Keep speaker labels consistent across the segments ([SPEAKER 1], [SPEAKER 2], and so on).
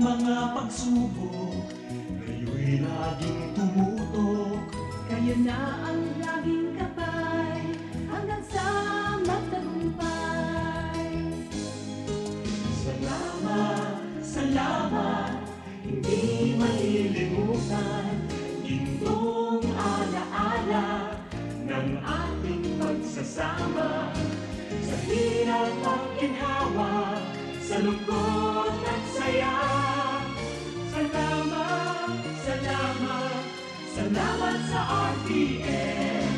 [SPEAKER 1] mga pagsubok, kayo'y laging tumutok.
[SPEAKER 2] Kayo na ang laging kapay hanggang sa magtagumpay.
[SPEAKER 1] Salamat, salamat, hindi malilimutan gintong alaala ng ating pagsasama. Sa hirap at ginhawa, sa lungkot at saya. Salamat, salamat, salamat sa RTM.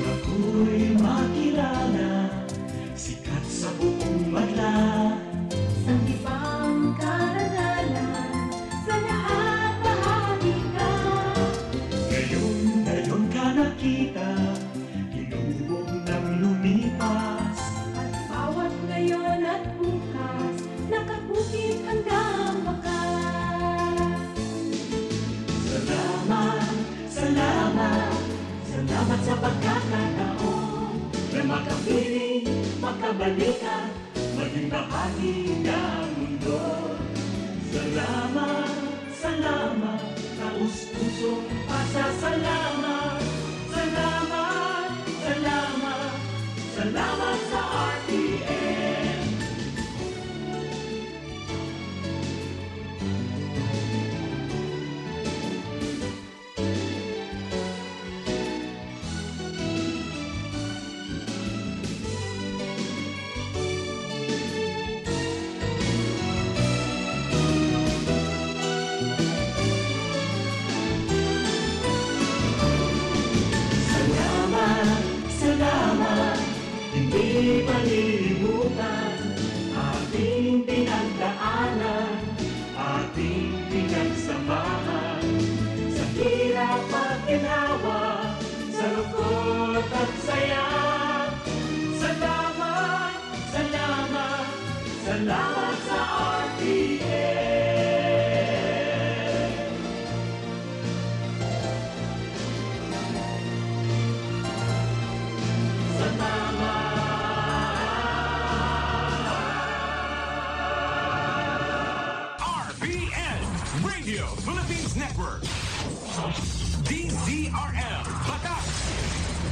[SPEAKER 1] Ako'y makilala, sikat sa buong madla.
[SPEAKER 2] Sanggipang karangalan, sa lahat bahagi ka.
[SPEAKER 1] Ngayon ka nakita, hinubog ng lumipas.
[SPEAKER 2] At bawat ngayon at bukas, nakabukit hanggang wakas.
[SPEAKER 1] Salamat, salamat, salamat sa pagkakataon na makapiling, makabalikan, maging bahagi ng mundo. Salamat, salamat, taus-pusong pasasalamat. Salamat, salamat, salamat sa RTM. Salamat, hindi malilimutan ating pinagdaanan, ating pinagsamahan. Sa hirap at ginhawa, sa lungkot at saya. Salamat, salamat, salamat sa RTM.
[SPEAKER 3] RBN Radio Philippines Network, DZRL Batak,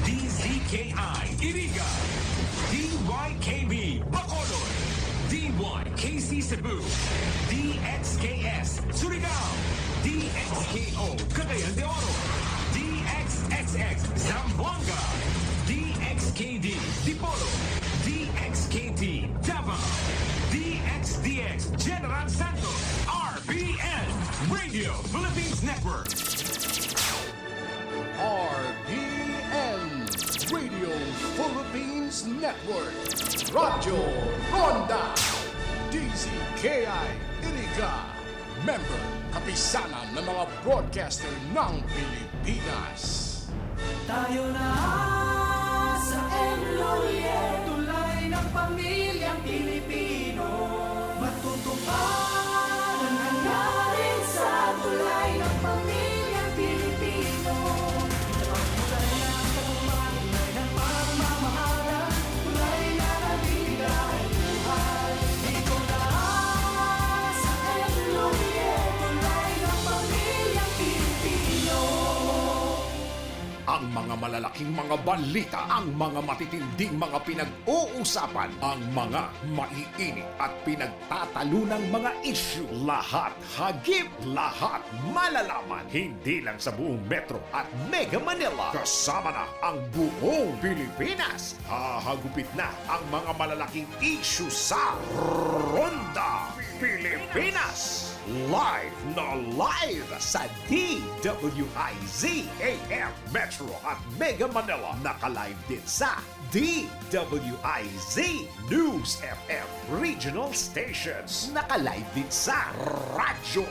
[SPEAKER 3] DZKI Iriga, DYKB Bacolod, DYKC Cebu, DXKS Surigao, DXKO Cagayan de Oro, DXXX Zamboanga, DXKD Dipolo, DXKT Davao, DXDX General Santos, RBN Radio Philippines Network.
[SPEAKER 4] RBN Radio Philippines Network. Radyo Ronda, DZKI Iriga. Member, kapisanan ng mga broadcaster ng Pilipinas.
[SPEAKER 1] Tayo na sa Enloye, tulay ng pamilyang Pilipino. Matutupad ang hangarin sa tulay ng pamilyang Pilipino. Tulay ng pagmamahal, tulay ng pagmamahalan, tulay na nabibigay buhay. Ikaw na sa Enloye, tulay ng pamilyang Pilipino.
[SPEAKER 4] Ang mga malalaking mga balita, ang mga matitinding mga pinag-uusapan, ang mga maiinit at pinagtatalunang mga issue. Lahat hagip, lahat malalaman. Hindi lang sa buong Metro at Mega Manila. Kasama na ang buong Pilipinas. Hahagupit na ang mga malalaking issue sa Ronda Pilipinas. Live na live sa DWIZ AM Metro at Mega Manila. Naka-live din sa DWIZ News FM Regional Stations. Naka-live din sa Radyo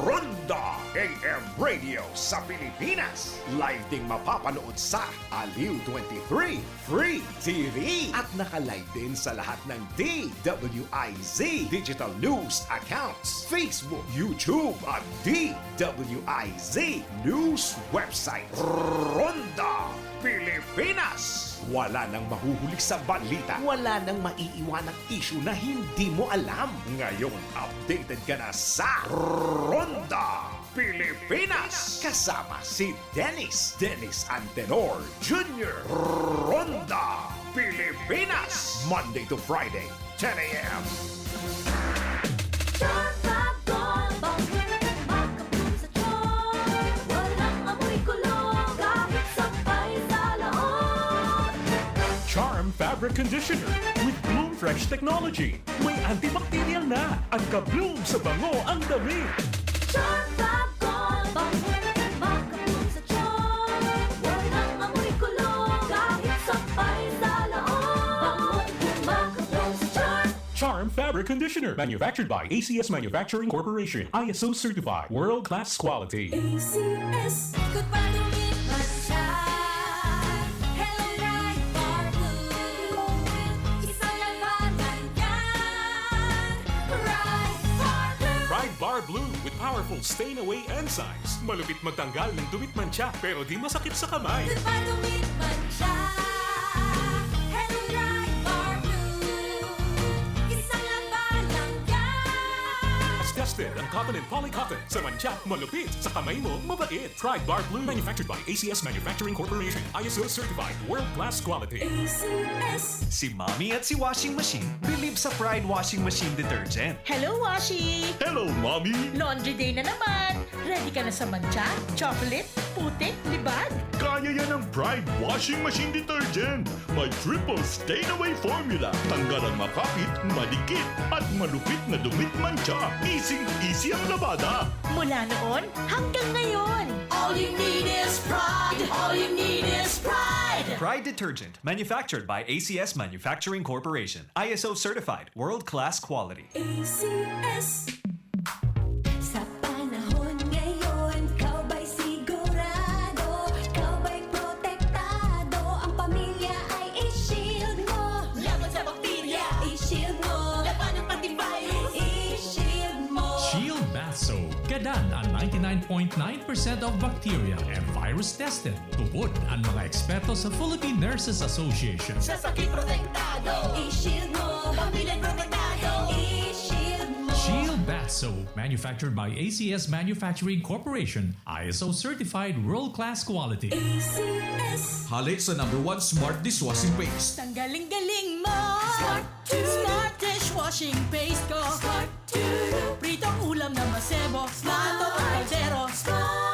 [SPEAKER 4] Ronda AM Radio sa Pilipinas. Live ding mapapanood sa Aliw 23 Free TV. At naka-live din sa lahat ng DWIZ Digital News accounts, Facebook, YouTube at DWIZ News website. Ronda Pilipinas. Wala nang mahuhuli sa balita. Wala nang maiiwanang issue na hindi mo alam. Ngayon, updated ka na sa Ronda Pilipinas. Kasama si Dennis Antenor Jr. Ronda Pilipinas. Monday to Friday, 10 a.m.
[SPEAKER 5] Charm Fabric Conditioner with Bloom Fresh Technology. May antibacterial na at ka-bloom sa bango ang damit. Charm Fabric Conditioner, manufactured by ACS Manufacturing Corporation. ISO certified, world-class quality.
[SPEAKER 1] ACS, good pa lumipas siya. Hello, right for blue. Isang labanan yan. Right for blue.
[SPEAKER 5] Pride Bar Blue with powerful stain-away enzymes. Malupit magtanggal ng dumit mancha pero di masakit sa kamay.
[SPEAKER 1] Good pa lumipas siya. Hello, right for blue. Isang labanan yan.
[SPEAKER 5] As tested ang cotton and polycotton. Sa mancha, malupit. Sa kamay mo, mabait. Pride Bar Blue, manufactured by ACS Manufacturing Corporation. ISO certified, world-class quality.
[SPEAKER 1] ACS.
[SPEAKER 6] Si Mommy at si Washing Machine believe sa Pride Washing Machine Detergent.
[SPEAKER 7] Hello, Washi!
[SPEAKER 5] Hello, Mommy!
[SPEAKER 7] Laundry day na naman! Ready ka na sa mancha, chocolate, putik, libag?
[SPEAKER 8] Kaya yan ang Pride Washing Machine Detergent. May triple stain-away formula. Tanggal ang makapit, madikit, at malupit na dumit mancha. Easy ang labada.
[SPEAKER 7] Mula noon hanggang ngayon!
[SPEAKER 1] All you need is pride. All you need is pride.
[SPEAKER 6] Pride Detergent, manufactured by ACS Manufacturing Corporation. ISO certified, world-class quality.
[SPEAKER 1] ACS. Sa panahon ngayon, kau ba'y sigurado? Kau ba'y protektado? Ang pamilya ay i-shield mo. Laban sa bakterya, i-shield mo. Laban ng pati virus, i-shield mo.
[SPEAKER 9] Shield Bath Soap. Gadan ang 99.9% of bacteria and virus tested. Tupod ang mga eksperto sa Philippine Nurses Association.
[SPEAKER 1] Sa sakit protektado, i-shield mo. Pamilya protektado, i-shield mo.
[SPEAKER 9] Shield Bath Soap, manufactured by ACS Manufacturing Corporation. ISO certified, world-class quality.
[SPEAKER 1] ACS.
[SPEAKER 10] Halik sa #1 Smart Dishwashing Paste.
[SPEAKER 7] Ang galing-galing mo!
[SPEAKER 1] Smart to.
[SPEAKER 7] Smart dishwashing paste ko!
[SPEAKER 1] Smart to.
[SPEAKER 7] Pritong ulam na masebo, plato o kaldero.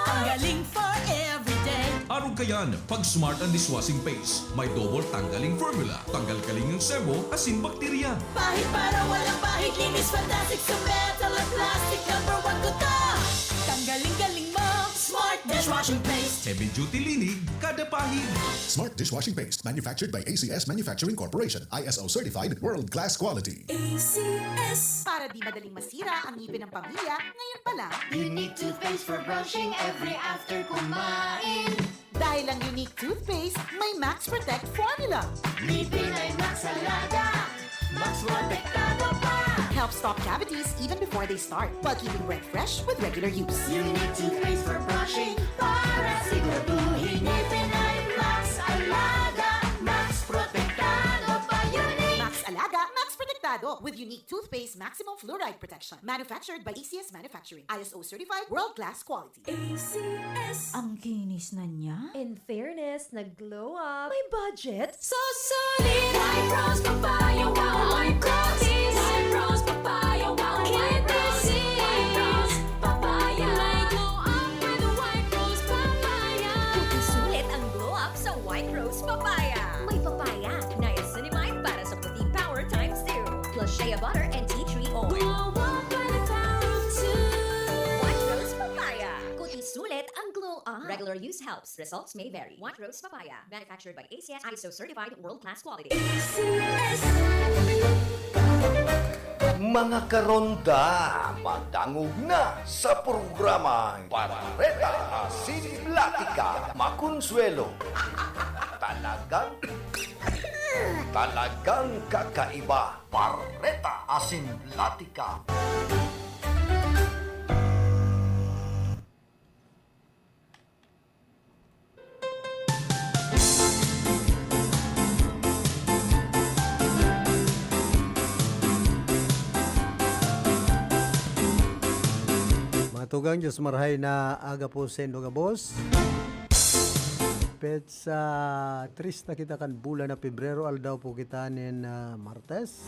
[SPEAKER 7] Ang galing for everyday.
[SPEAKER 10] Araw kayan, pag Smart ang Dishwashing Paste, may double tanggaling formula. Tanggal kaling ng sebo, asin bakterya.
[SPEAKER 1] Pahit para walang pahit, linis, fantastic sa metal at plastic. #1 ko to. Ang galing-galing mo. Smart dishwashing paste.
[SPEAKER 10] Heavy duty linig, kada pahid.
[SPEAKER 11] Smart Dishwashing Paste, manufactured by ACS Manufacturing Corporation. ISO certified, world-class quality.
[SPEAKER 1] ACS.
[SPEAKER 2] Para di madaling masira ang ngipin ng pamilya, ngayon pa lang.
[SPEAKER 1] Unique toothpaste for brushing every after kumain.
[SPEAKER 2] Dahil ang unique toothpaste, may Max Protect formula.
[SPEAKER 1] Ngipin ay Max Alaga. Max protektado pa.
[SPEAKER 2] Helps stop cavities even before they start, while keeping breath fresh with regular use.
[SPEAKER 1] Unique toothpaste for brushing para siguraduhin ngipin ay Max Alaga. Max protektado pa. Unique.
[SPEAKER 2] Max Alaga, Max Protectado with unique toothpaste maximum fluoride protection. Manufactured by ACS Manufacturing. ISO certified, world-class quality.
[SPEAKER 1] ACS.
[SPEAKER 12] Ang kinis na niya.
[SPEAKER 13] In fairness, nag-glow up.
[SPEAKER 12] May budget?
[SPEAKER 1] So solid. White Rose Papaya, wow, White Roses. White Rose Papaya, wow, White Roses. White Rose Papaya. May glow up with White Rose Papaya.
[SPEAKER 13] Sulit ang glow up sa White Rose Papaya. May papaya, niacinamide para sa protein power times 2. Plus shea butter and tea tree oil.
[SPEAKER 1] Glow up with the power of two.
[SPEAKER 13] Regular use helps. Results may vary. White Rose Papaya. Manufactured by ACS ISO certified world-class quality.
[SPEAKER 14] Mga karonda, magdangog na sa programa Barreta Asinlatika Makonsuelo. Talagang kakaiba. Barreta Asinlatika.
[SPEAKER 15] Tugang Diyos marhay na aga po sa Indoga Boss. Pet sa tris na kita kan bulan na Pebrero, aldaw po kita nin Martes.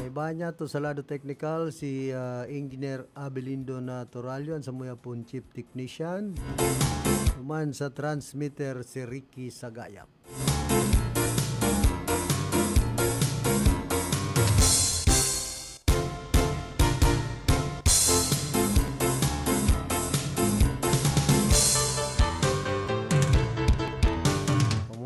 [SPEAKER 15] May banya to sa lado technical si Engineer Abelindo Naturalio, sa muya po Chief Technician. Naman sa transmitter si Ricky Sagayap.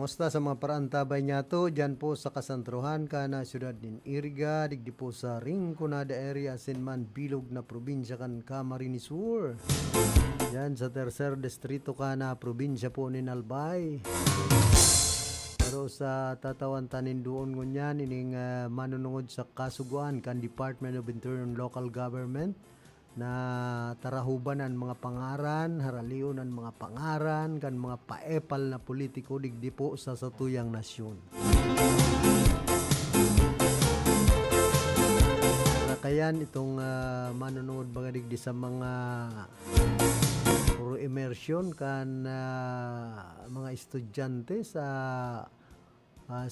[SPEAKER 15] Kumusta sa mga paraantabay niya to, dyan po sa Kasantruhan ka na syudad din Iriga, digdi po sa Rinconada area, Sinman, Bilog na probinsya kan Camarines Sur. Dyan sa tercer distrito ka na probinsya po ni Albay. Pero sa tatawan tanin doon ngunyan, ining manunungod sa kasuguan kan Department of Interior and Local Government na tarahuban ang mga pangaran, haralion ang mga pangaran, kan mga paepal na politiko digdi po sa satuyang nasyon. Kayan itong manonood mga digdi sa mga puro immersion kan mga estudyante sa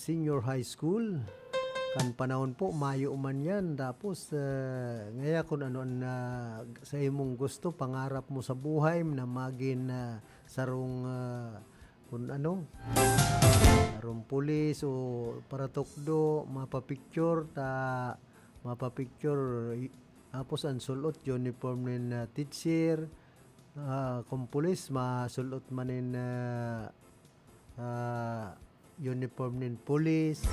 [SPEAKER 15] senior high school. Kan panahon po, Mayo man yan. Tapos, ngaya kung ano sa imong gusto, pangarap mo sa buhay na maging sarong, kung ano, sarong pulis o paratokdo, mapapicture, tapos ang sulot, uniform nin teacher, kung pulis, masulot manin uniform nin pulis,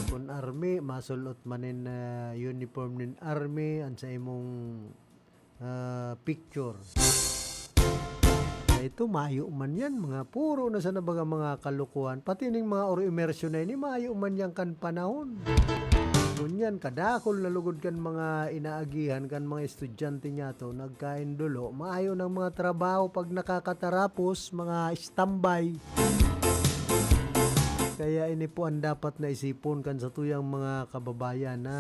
[SPEAKER 15] kung army, masulot manin uniform nin army, ang sa imong picture. Ito, mayo man yan, mga puro na sa nabaga mga kalukuhan. Pati ning mga oro immersion na ini, mayo man yan kan panahon. Ngunyan, kadakol na lugod kan mga inaagihan, kan mga estudyante niya to, nagkain dulo, maayo ng mga trabaho pag nakakatarapos, mga standby. Kaya ini po ang dapat na isipon kan sa tuyang mga kababayan na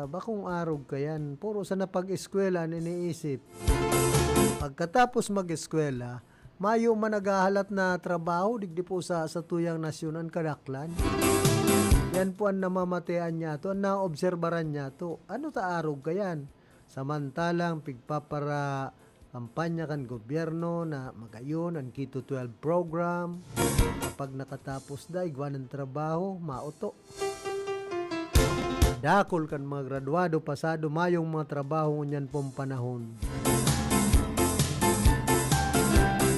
[SPEAKER 15] bakong arog kayan. Puro sa napag-eskwela iniisip. Pagkatapos mag-eskwela, mayo man naghahalat na trabaho digdi po sa tuyang nasyonan kadaklan. Yan po ang namamatayan niya to, ang naobserbaran niya to. Ano ta arog kayan? Samantalang pigpapara kampanya kan gobyerno na magayon ang Keto 12 program. Kapag nakatapos da, igwan ng trabaho, mauto. Dakol kan mga graduado, pasado, mayong mga trabaho nyan pong panahon.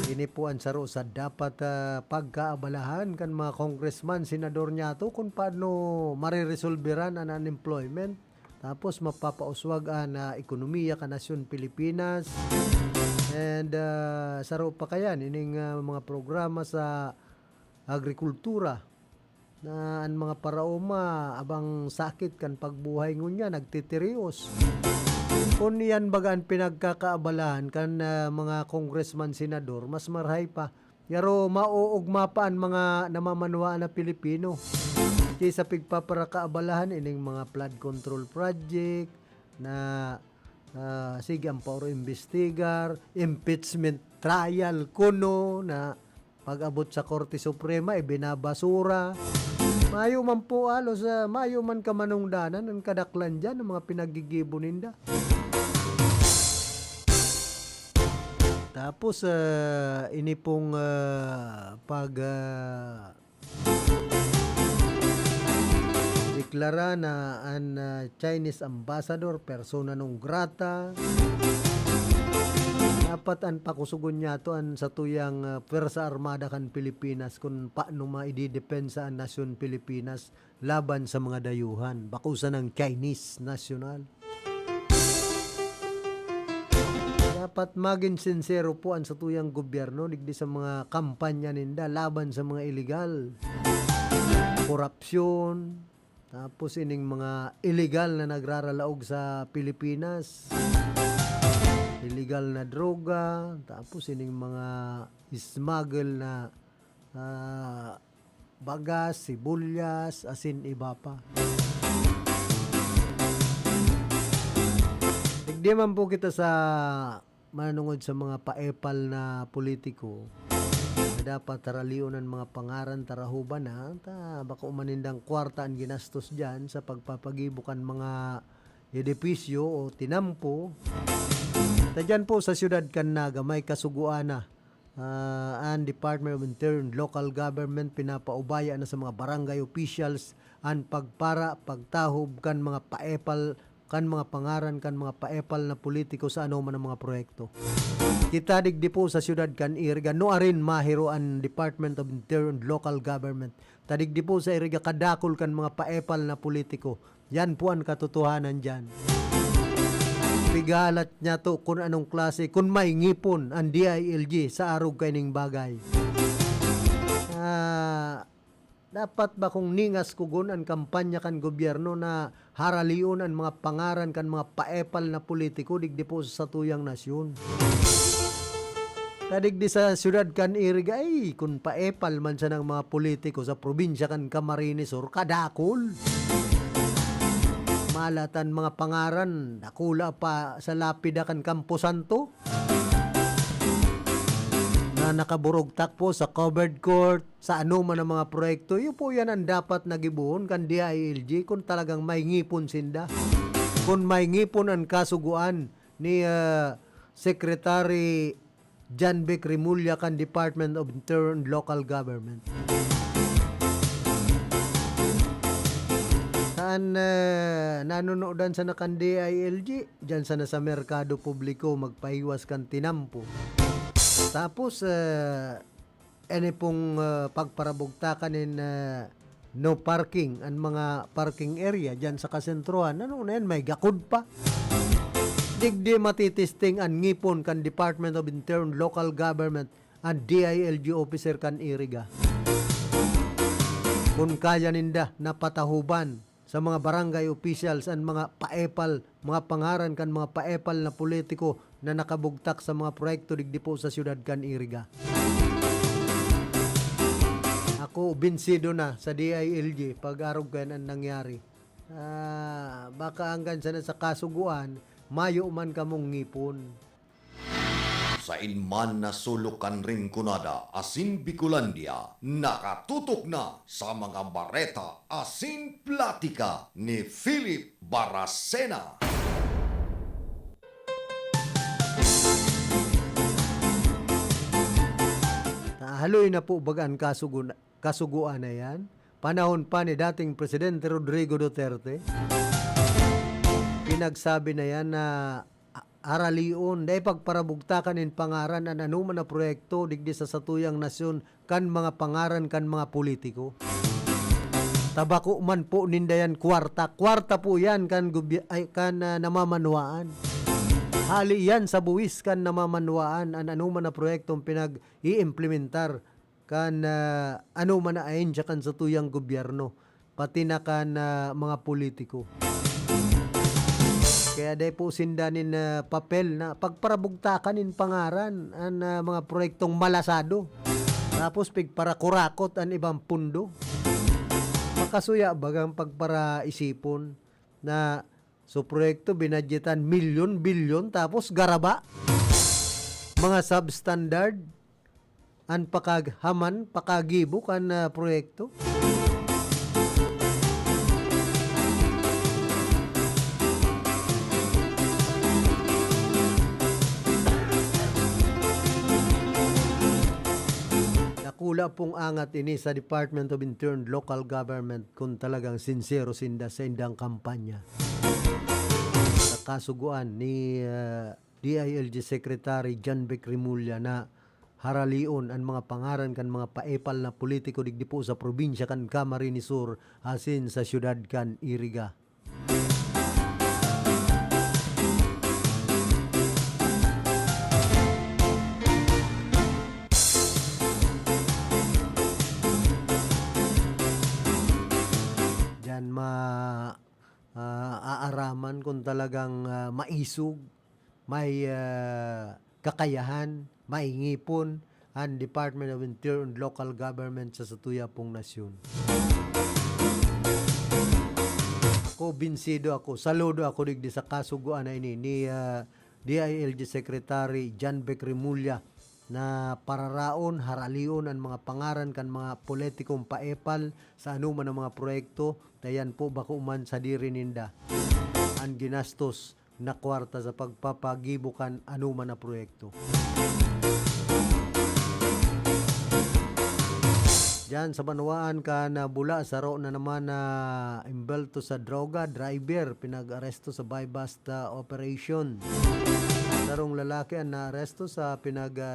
[SPEAKER 15] Ini po ang saro sa dapat pagkaabalahan kan mga congressman, senador niya to kung paano mariresolveran ang unemployment. Tapos mapapauswag na ekonomiya ka nasyon Pilipinas. And saro pa kayan ining mga programa sa agrikultura na ang mga paraoma abang sakit kan pagbuhay ngunya nagtitirios. Kung yan bagaan pinagkakaabalahan kan mga congressman, senador, mas marhay pa. Yaro mauugma pa ang mga namamanwa na Pilipino. Kaysa pigpaparakaabalahan ining mga flood control project na sige ang pauro imbestigar, impeachment trial kuno na pag-abot sa Korte Suprema binabasura. Mayo man po alos mayo man kamanungdanan ang kadaklan dyan ng mga pinagigibo ninda. Tapos ini pong deklara na ang Chinese ambassador persona non grata. Dapat ang pakusugon niya to an sa tuyang Pwersa Armada kan Pilipinas kung paano maididepensa ang nasyon Pilipinas laban sa mga dayuhan, bakusan ng Chinese national. Dapat maging sincero po ang sa tuyang gobyerno digdi sa mga kampanya ninda laban sa mga illegal, korupsyon, tapos ining mga illegal na nagraralaog sa Pilipinas, illegal na droga, tapos ining mga smuggle na bagas, sibulyas, asin, iba pa. Digdi man po kita sa manungod sa mga paepal na politiko na dapat taralion ng mga pangaran tarahuban na baka umanindang kwarta ang ginastos dyan sa pagpapagibukan mga edipisyo o tinampo. Dyan po sa siyudad Kannaga may kasuguan na ang Department of Interior and Local Government pinapaubaya na sa mga barangay officials ang pagpara, pagtahob kan mga paepal, kan mga pangaran, kan mga paepal na politiko sa ano man ang mga proyekto. Kita digdi po sa siyudad kan Iriga, no arin mahiro ang Department of Interior and Local Government. Tadigdi po sa Iriga kadakol kan mga paepal na politiko. Yan po ang katotohanan dyan. Pigalat niya to kung anong klase, kung may ngipon ang DILG sa arog kaining bagay. Dapat ba kung ningas kugon ang kampanya kan gobyerno na haralion ang mga pangaran kan mga paepal na politiko digdi po sa tuyang nasyon. Kadigdi sa siyudad kan Iriga ay kung paepal man siya ng mga politiko sa probinsya kan Camarines Sur kadakol. Malatan mga pangaran nakula pa sa lapida kan Campo Santo na nakaburugtak po sa covered court, sa ano man ang mga proyekto. Yun po yan ang dapat nagibuhon kan DILG kung talagang may ngipon sinda. Kung may ngipon ang kasuguan ni Secretary John Vic Rimulya kan Department of Interior and Local Government. Saan nanunoodan sa nakan DILG? Diyan sana sa merkado publiko magpahiwas kan tinampo. Tapos, pong pagparabugtakan in no parking, ang mga parking area dyan sa kasentruhan, ano na yan, may gakod pa. Digdi matitisting ang ngipon kan Department of Interior and Local Government ang DILG officer kan Iriga. Kung kaya ninda napatahuban sa mga barangay officials ang mga paepal, mga pangaran kan mga paepal na politiko na nakabugtak sa mga proyekto digdi po sa siyudad kan Iriga. Ako binsido na sa DILG pag-arog kayo ang nangyari. Baka hanggang sana sa kasuguan, mayo man kamong ngipon.
[SPEAKER 14] Sa inman na sulukan rin kunada asin Bicolandia, nakatutok na sa mga bareta asin platika ni Philip Baracena.
[SPEAKER 15] Haloy na po bagaan kasuguan na yan. Panahon pa ni dating Presidente Rodrigo Duterte. Pinagsabi na yan na aralion, dahil pagparabugtakan in pangaran ang anuman na proyekto digdi sa satuyang nasyon kan mga pangaran kan mga politiko. Tabako man po nindayan kwarta po yan kan namamanwaan. Hali yan sa buwis kan namamanwaan ang anuman na proyektong pinag-i-implementar kan anuman na ahensya kan satuyang gobyerno pati na kan mga politiko. Kaya dahil po sindanin papel na pagparabugtakan in pangaran ang mga proyektong malasado. Tapos pigparakurakot ang ibang pundo. Makasuya bagang pagparaisipon na so proyekto binadgetan milyon, bilyon tapos garaba. Mga substandard ang pakaghaman, pakagibo kan proyekto. Nakula pong angat ini sa Department of Interior and Local Government kung talagang sincero sinda sa indang kampanya. Sa kasuguan ni DILG Secretary John Vic Rimulya na haralion ang mga pangaran kan mga paepal na politiko digdi po sa probinsya kan Camarines Sur asin sa syudad kan Iriga. Diyan aaraman kung talagang maisog, may kakayahan, maingipon ang Department of Interior and Local Government sa satuya pong nasyon. Ako, binsido ako, saludo ako digdi sa kasuguan na ini ni DILG Secretary John Vic Rimulya na pararaon, haralion ang mga pangaran kan mga politikong paepal sa anuman ang mga proyekto, dayan po bako man sa diri ninda ang ginastos na kwarta sa pagpapagibukan anuman na proyekto. Diyan sa Banwaan ka na bula sa ro na naman na imbelto sa droga, driver pinag-aresto sa buy-bust operation. Sarong lalaki ang naaresto sa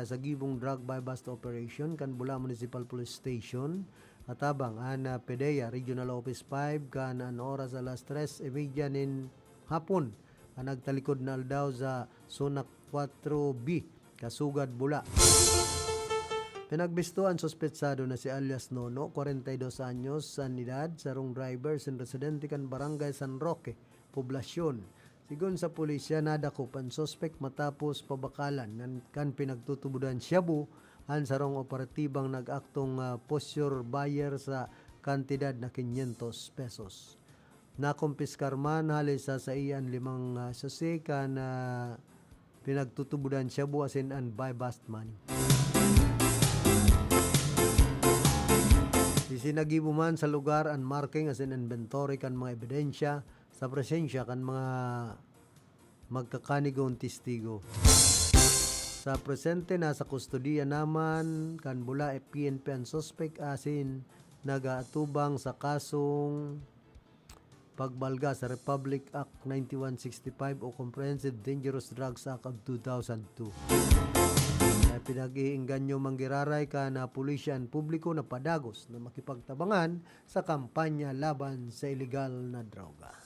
[SPEAKER 15] sagibong drug buy-bust operation kan Bula Municipal Police Station. Katabang an PDEA Regional Office 5 kan an oras alas 3:30 nin hapon ang nagtalikod na aldaw sa Zona 4B Kasugad Bula. Pinagbistuan suspetsado na si alias Nono, 42 anyos sa edad, sarong driver sin residente kan Barangay San Roque, Poblasyon. Sigon sa pulisya, nadakop ang suspect matapos pabakalan kan pinagtutubudan Shabu ang sarong operatibang nag-aktong posture buyer sa kantidad na 500 pesos. Nakumpiskar man halis sa iyan 5 sasi kan pinagtutubudan Shabu asin ang buy-bust money. Isinagibo man sa lugar ang marking asin inventory kan mga ebidensya sa presensya kan mga magkakanigong testigo. Sa presente nasa kustodiya naman kan Bula PNP ang suspect asin nagaatubang sa kasong pagbalga sa Republic Act 9165 o Comprehensive Dangerous Drugs Act of 2002. Pinag-iinganyo manggiraray ka na pulisyan publiko na padagos na makipagtabangan sa kampanya laban sa illegal na droga.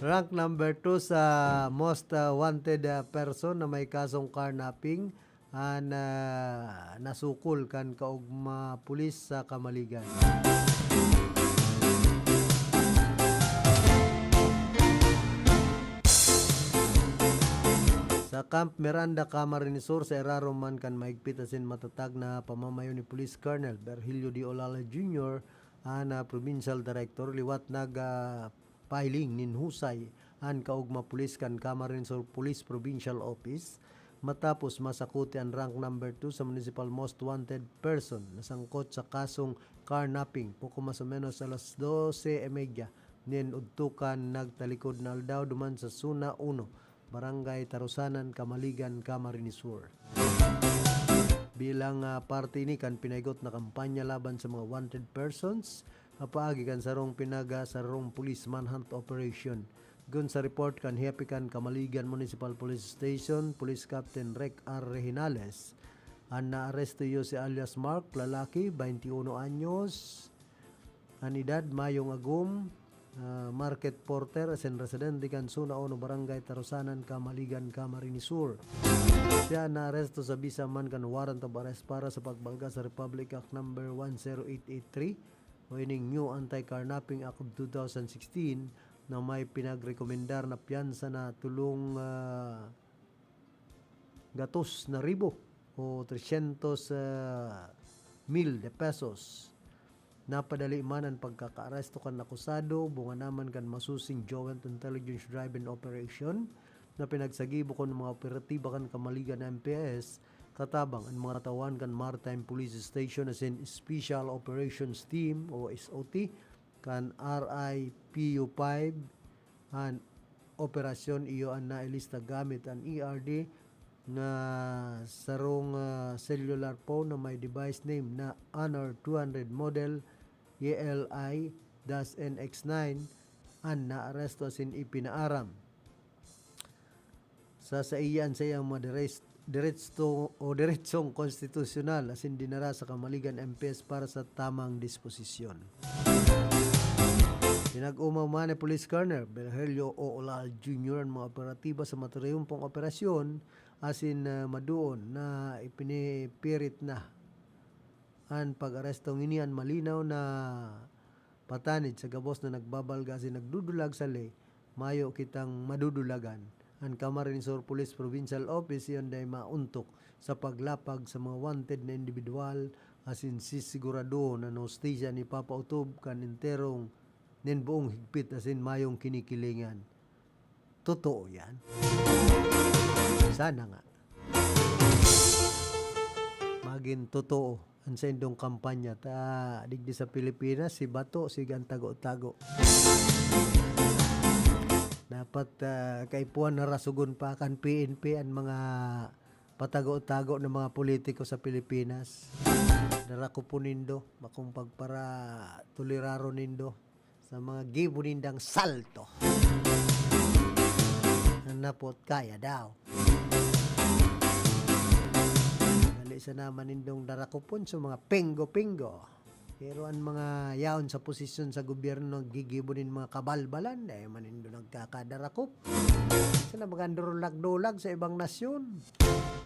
[SPEAKER 15] Rank number 2 sa most wanted person na may kasong carnapping nasukol kan kaugma pulis sa Kamaligan. Sa Camp Miranda, Camarines Sur, sa Eraroman kan maigpit asin matatag na pamamayo ni Police Colonel Berhilio D. Olala Jr. Provincial Director liwat pahiling nin husay ang kaugma pulis kan Camarines Sur Police Provincial Office matapos masakuti ang rank number 2 sa Municipal Most Wanted Person na sangkot sa kasong carnapping poko mas o menos alas 12:30 nin udtukan nagtalikod na aldaw duman sa Zona 1 Barangay Tarusanan, Kamaligan, Camarines Sur. Bilang parte ni kan pinaigot na kampanya laban sa mga wanted persons, paagi kan sarong sarong police manhunt operation. Gun sa report kan Hepikan Kamaligan Municipal Police Station, Police Captain Rec R. Rehinales, ang naaresto yo si alias Mark, lalaki, 21 anyos, ang edad, mayong agum, market porter, asin residente kan Zona 1 Barangay Tarusanan, Kamaligan, Camarines Sur. Siya naaresto sa bisa man kan warrant of arrest para sa pagbalga sa Republic Act number 10883 o ining New Anti-Carnapping Act of 2016 na may pinagrekomendar na piyansa na tulong gatos na ribo o 300,000 pesos. Napadali man ang pagkakaaresto kan akusado, bunga naman kan masusing joint intelligence driven operation na pinagsagibo kon mga operatiba kan kamaligan ng MPS katabang ang mga tawan kan Maritime Police Station as in Special Operations Team o SOT kan RIPU5 an operasyon iyo ang nailista gamit ang ERD na sarong cellular phone na may device name na Honor 200 model ELI-NX9 an naaresto sin ipinaaram sa iyan sa iyang mga diretsong konstitusyonal asin dinara sa kamaligan MPS para sa tamang disposisyon. Pinag-umaw man ni Police Colonel Belhelio Oolal Jr. ang mga operatiba sa materayumpong operasyon asin maduon na ipinipirit na ang pag-arestong inian malinaw na patanid sa gabos na nagbabalga asin nagdudulag sa lay mayo kitang madudulagan ang Camarines Sur Police Provincial Office yon day mauntok sa paglapag sa mga wanted na individual asin sisigurado na nostisya ni Papa Utob kan enterong nin buong higpit asin mayong kinikilingan. Totoo yan. Sana nga. Maging totoo ang sa indong kampanya ta digdi sa Pilipinas si Bato sigang tago-tago. Dapat kaipuan na rasugon pa kan PNP ang mga patago-tago ng mga politiko sa Pilipinas. Darako po nindo, makong pagpara tuliraro nindo sa mga gibo nindang salto. Napot kaya daw. Dali sa naman nindong darakupon sa mga pinggo-pinggo. Pero ang mga yaon sa posisyon sa gobyerno gigibunin mga kabalbalan dahil manindo nagkakadarakop. Sa nabagandurulak-dulag sa ibang nasyon.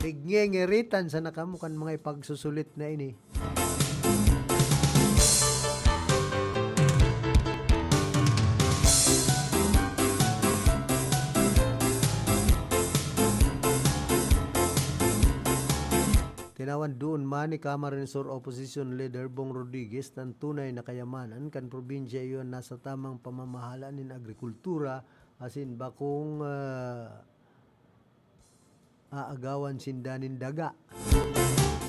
[SPEAKER 15] Tigngengeritan sa nakamukan mga ipagsusulit na ini. Tinawan doon man ni Camarines Sur Opposition Leader Bong Rodriguez ng tunay na kayamanan kan probinsya iyon nasa tamang pamamahala nin agrikultura asin bakong aagawan sindanin daga.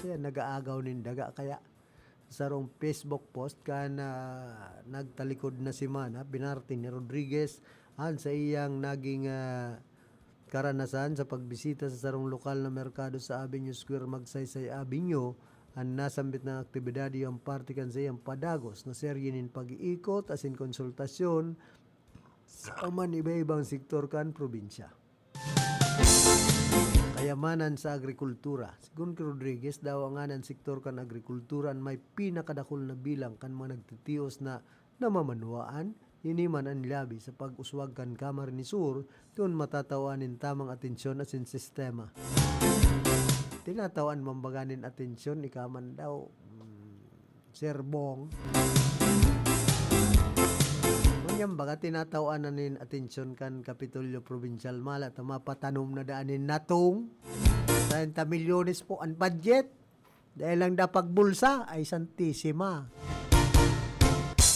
[SPEAKER 15] Kaya nag-aagaw nin daga kaya sarong Facebook post kan nagtalikod na si Mana binartin ni Rodriguez an sa iyang naging karanasan sa pagbisita sa sarong lokal na merkado sa Avenue Square Magsaysay Avenue ang nasambit ng aktibidad yung parte kan sa iyang padagos na serye nin pag-iikot asin konsultasyon sa man iba-ibang sektor kan probinsya. Kayamanan sa agrikultura. Sigun kay Rodriguez daw ang anan sektor kan agrikultura may pinakadakol na bilang kan mga nagtitios na namamanuaan hiniman ang labi sa pag-uswag kan Camarines Sur doon matatawanin tamang atensyon asin sistema. Tinatawan mambaganin atensyon ikaman daw serbong. Manyang baga tinatawan na nin atensyon kan Kapitolyo Provincial Mala mapatanom na daanin natong 30 milyones po ang budget dahil lang dapag bulsa ay santisima.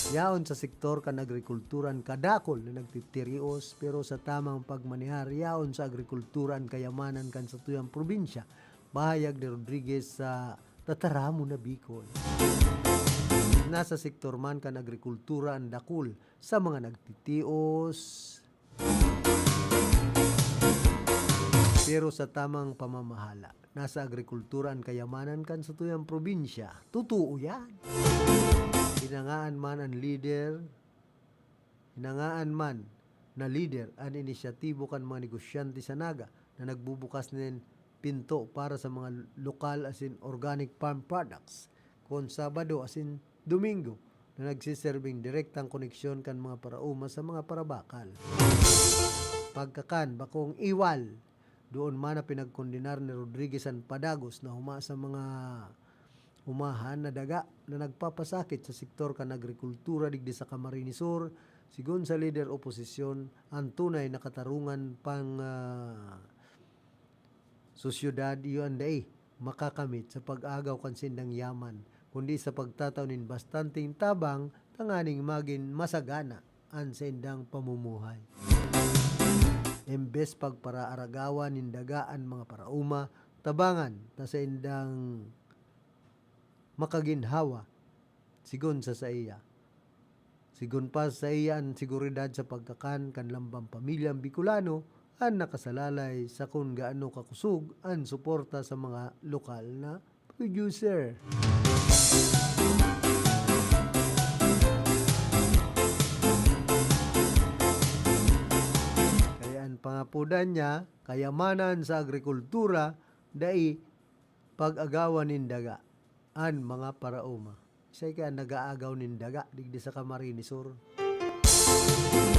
[SPEAKER 15] Yaon sa sektor kan agrikulturan kadakol na nagtitirios pero sa tamang pagmanihar yaon sa agrikulturan kayamanan kan sa tuyang probinsya bahayag ni Rodriguez sa tataramo na Bicol. Nasa sektor man kan agrikultura ang dakol sa mga nagtitios pero sa tamang pamamahala nasa agrikultura ang kayamanan kan sa tuyang probinsya. Totoo yan. Hinangaan man na leader ang inisyatibo kan mga negosyante sa Naga na nagbubukas nin pinto para sa mga lokal asin organic farm products kon Sabado asin Domingo na nagsiserving direktang koneksyon kan mga parauma sa mga parabakal. Pagkakan bakong iwal doon man na pinagkondinar ni Rodriguez ang padagos na huma sa mga umahan na daga na nagpapasakit sa sektor kan agrikultura digdi sa Camarines Sur sigon sa leader oposisyon ang tunay na katarungan pang sosyudad iyon day makakamit sa pag-agaw kan sindang yaman kundi sa pagtataw nin bastanting tabang tanganing maging masagana ang sindang pamumuhay. Embes pagparaaragawan nindagaan mga parauma, tabangan na sa indang makaginhawa sigon sa iya. Sigon pa sa iya ang seguridad sa pagkakan kan lambang pamilyang Bicolano ang nakasalalay sa kung gaano kakusog ang suporta sa mga lokal na producer. Kaya ang pangapudan niya, kayamanan sa agrikultura, dai pag-agawan nindaga ang mga parauma. Isa'y kaya nag-aagaw nindaga digdi sa Camarines Sur.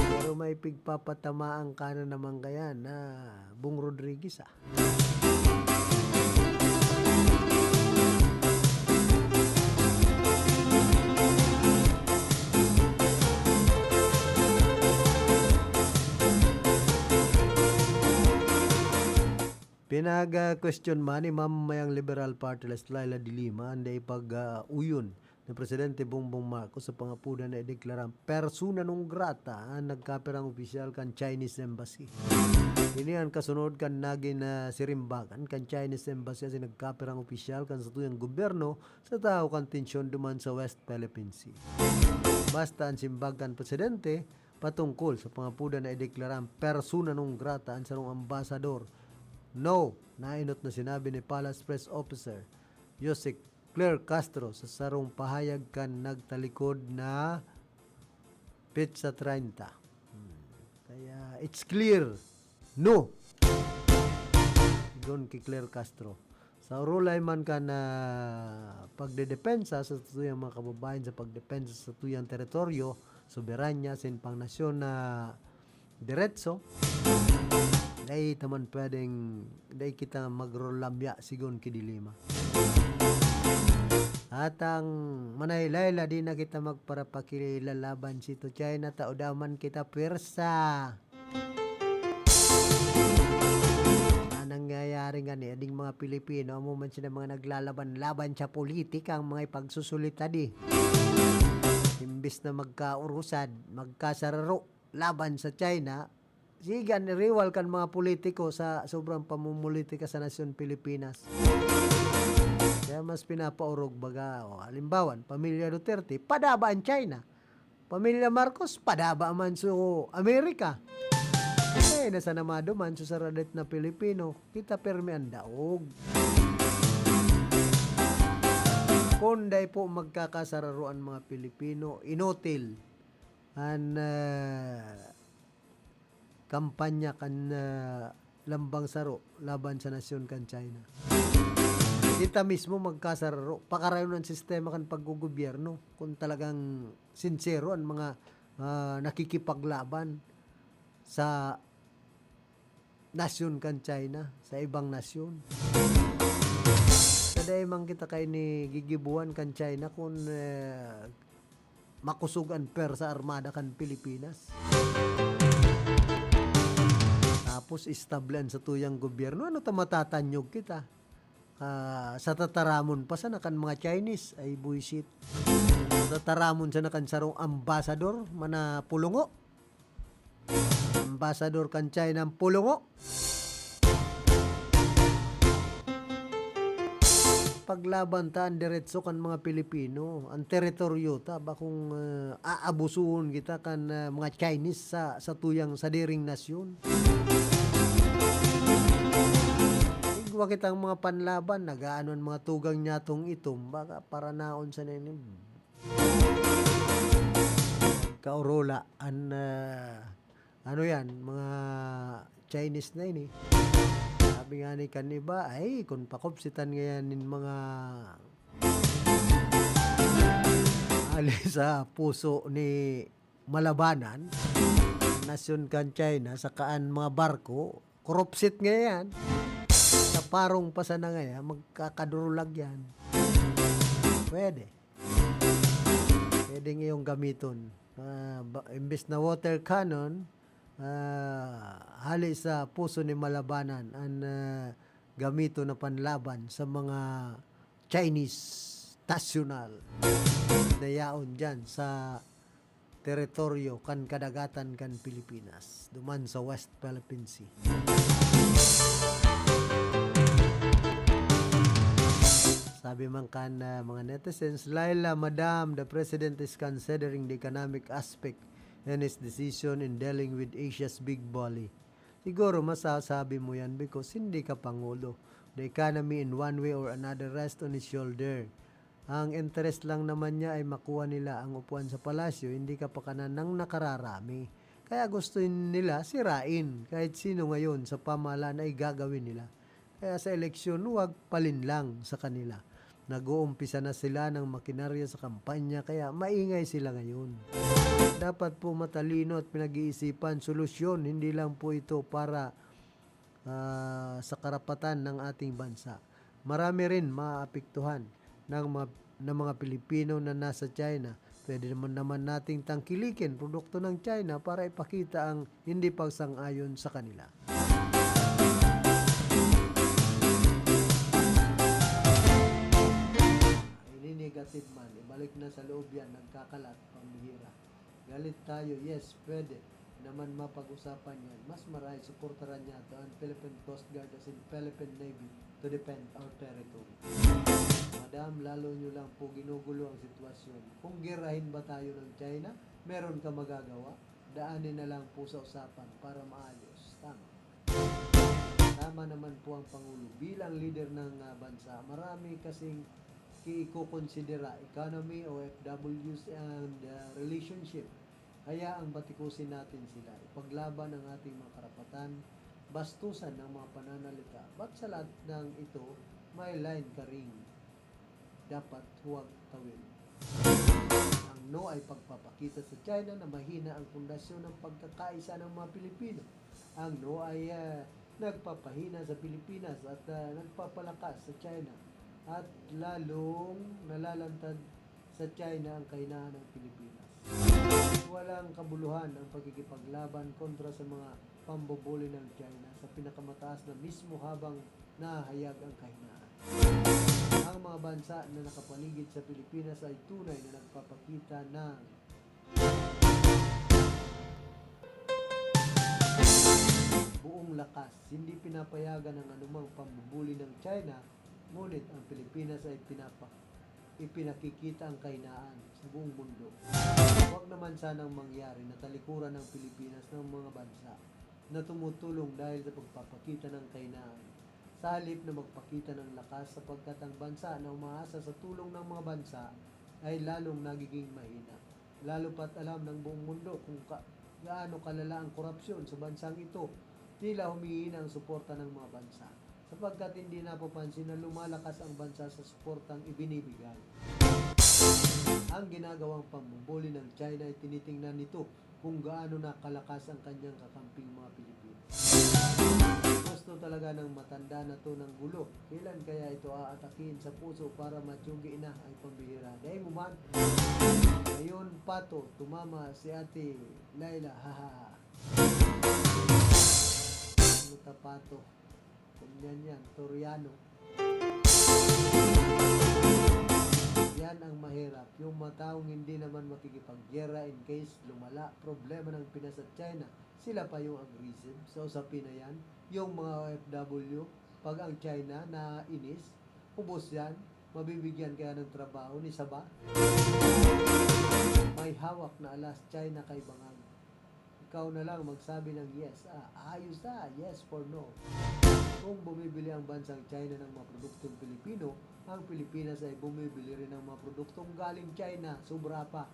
[SPEAKER 15] Pero may pigpapatamaan ka na naman kaya na Bung Rodriguez Pinag-question man ni Mamamayang Liberal Party List Laila de Lima anday pag-uyon ni Presidente Bongbong Marcos sa pangapunan na ideklarang persona non grata ang nagkaperang opisyal kan Chinese Embassy. Ini ang kasunod kan naging sirimbagan kan Chinese Embassy as nagkaperang opisyal kan sa tuyang gobyerno sa tao kan tensyon duman sa West Philippine Sea. Basta ang simbag kan Presidente patungkol sa pangapunan na ideklarang persona non grata ang sarong ambasador. No, nainot na sinabi ni Palace Press Officer Jose Claire Castro sa sarong pahayag kan nagtalikod na Pizza 30. Kaya it's clear, no. Doon kay Claire Castro. Sa urulay man ka na pagdedepensa sa tuyang mga kababayan sa pagdepensa sa tuyang teritoryo, soberanya, sinpang nasyon na diretso, dahil taman pwedeng dahil kita magrolamya sigon kidilima. At ang manaylayla di na kita magparapakilalaban sito China tao daman kita pwersa. Nangyayari nga ni ading mga Pilipino amo man sila mga naglalaban-laban sa politika ang mga ipagsusulita di. Imbis na magkaurusad, magkasararo laban sa China, sigan riwal kan mga politiko sa sobrang pamumulitika sa nasyon Pilipinas. Kaya mas pinapaurog baga. Halimbawa, pamilya Duterte, padaba ang China. Pamilya Marcos, padaba man so Amerika. Eh, nasa namado man so saradet na Pilipino, kita permi ang daog. Kunday po magkakasararuan mga Pilipino, inotil ang kampanya kan lambang saro laban sa nasyon kan China. Kita mismo magkasararo, pakarayon ng sistema kan paggugobyerno kung talagang sincero ang mga nakikipaglaban sa nasyon kan China, sa ibang nasyon. Kaday man kita kay ni gigibuan kan China kung makusugan per sa armada kan Pilipinas. Tapos istablan sa tuyang gobyerno, ano ta matatanyog kita? Sa tataramon pa sa nakan mga Chinese ay buisit. Sa tataramon sa nakan sarong ambasador mana pulungo. Ambasador kan China ang pulungo. Paglaban ta ang diretso kan mga Pilipino, ang teritoryo ta ba kung aabusuhon kita kan mga Chinese sa tuyang sadiring nasyon. Igwa kitang mga panlaban, nagaanon mga tugang nyatong itom, baka para naon sa ninim. Kaurola, ano yan, mga Chinese na ini. Sabi nga ni kaniba, ay, kung pakopsitan ngayon ng mga ali sa puso ni malabanan, nasyon kan China, sakaan mga barko, korupsit ngayon. Sa parong pa sana ngayon, magkakadurulag yan. Pwede. Pwede ngayong gamiton. Imbis na water cannon, hali sa puso ni malabanan ang gamito na panlaban sa mga Chinese national na yaon dyan sa teritoryo kan kadagatan kan Pilipinas, duman sa West Philippine Sea. Sabi man kan mga netizens, Laila, Madam, the President is considering the economic aspect in his decision in dealing with Asia's big bully. Siguro masasabi mo yan because hindi ka Pangulo. The economy in one way or another rests on his shoulder. Ang interest lang naman niya ay makuha nila ang upuan sa palasyo, hindi ka pa kanang nakararami. Kaya gusto nila sirain kahit sino ngayon sa pamahalaan ay gagawin nila. Kaya sa eleksyon, huwag palinlang sa kanila. Nag-uumpisa na sila ng makinarya sa kampanya kaya maingay sila ngayon. Dapat po matalino at pinag-iisipan solusyon, hindi lang po ito para sa karapatan ng ating bansa. Marami rin maapektuhan ng mga Pilipino na nasa China. Pwede naman nating tangkilikin produkto ng China para ipakita ang hindi pagsang-ayon sa kanila. Negative man, ibalik na sa loob yan, nagkakalat, pambihira. Galit tayo, yes, pwede naman mapag-usapan yan. Mas marami, suportaran niya ito ang Philippine Coast Guard as in Philippine Navy to defend our territory. Madam, lalo nyo lang po ginugulo ang sitwasyon. Kung girahin ba tayo ng China, meron ka magagawa, daanin na lang po sa usapan para maayos. Tama. Tama naman po ang Pangulo. Bilang leader ng bansa, marami kasing iko-considera economy, OFWs and relationship. Kaya ang batikusin natin sila, ipaglaban ang ating mga karapatan, bastusan ng mga pananalita. Ba't sa lahat ng ito, may line ka ring dapat huwag tawin. Ang no ay pagpapakita sa China na mahina ang pundasyon ng pagkakaisa ng mga Pilipino. Ang no ay nagpapahina sa Pilipinas at nagpapalakas sa China. At lalong nalalantad sa China ang kahinaan ng Pilipinas. Walang kabuluhan ang pagkikipaglaban kontra sa mga pambubuli ng China sa pinakamataas na mismo habang nahayag ang kahinaan. Ang mga bansa na nakapaligid sa Pilipinas ay tunay na nagpapakita ng buong lakas. Hindi pinapayagan ng anumang pambubuli ng China. Ngunit ang Pilipinas ay ipinakikita ang kahinaan sa buong mundo. Huwag naman sanang mangyari na talikuran ng Pilipinas ng mga bansa na tumutulong dahil sa pagpapakita ng kahinaan. Sa halip na magpakita ng lakas sapagkat ang bansa na umaasa sa tulong ng mga bansa ay lalong nagiging mahina. Lalo pat alam ng buong mundo kung gaano kalala ang korupsyon sa bansang ito, tila humihina ang suporta ng mga bansa. Sapagkat hindi napapansin na lumalakas ang bansa sa suportang ibinibigay. Ang ginagawang pambubuli ng China ay tinitingnan nito kung gaano nakalakas ang kanyang kakamping mga Pilipino. Gusto talaga ng matanda na to ng gulo. Kailan kaya ito aatakin sa puso para matiyugi na ay pambihira? Dahil mo man, ngayon pato, tumama si Ate Laila, haha. Ano tapato? Yan, Toriano. Yan ang mahirap. Yung mataong hindi naman makikipagyera in case lumala problema ng Pinas at China. Sila pa yung aggressive sa usapin na yan. Yung mga OFW, pag ang China na inis, ubos yan, mabibigyan kaya ng trabaho ni Sabah. May hawak na alas China kay Bangang. Ikaw na lang magsabi ng yes. Ayos na, yes for no. Kung bumibili ang bansang China ng mga produktong Pilipino, ang Pilipinas ay bumibili rin ng mga produktong galing China, sobra pa.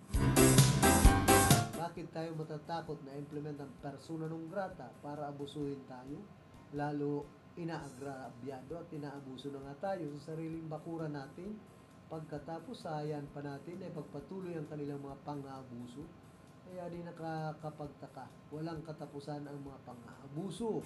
[SPEAKER 15] Bakit tayo matatakot na implement ang persona non grata para abusuhin tayo? Lalo inaagrabyado at inaabuso na nga tayo sa sariling bakura natin. Pagkatapos sayan pa natin ay pagpatuloy ang kanilang mga pang-aabuso. Kaya di nakakapagtaka, walang katapusan ang mga pang-aabuso.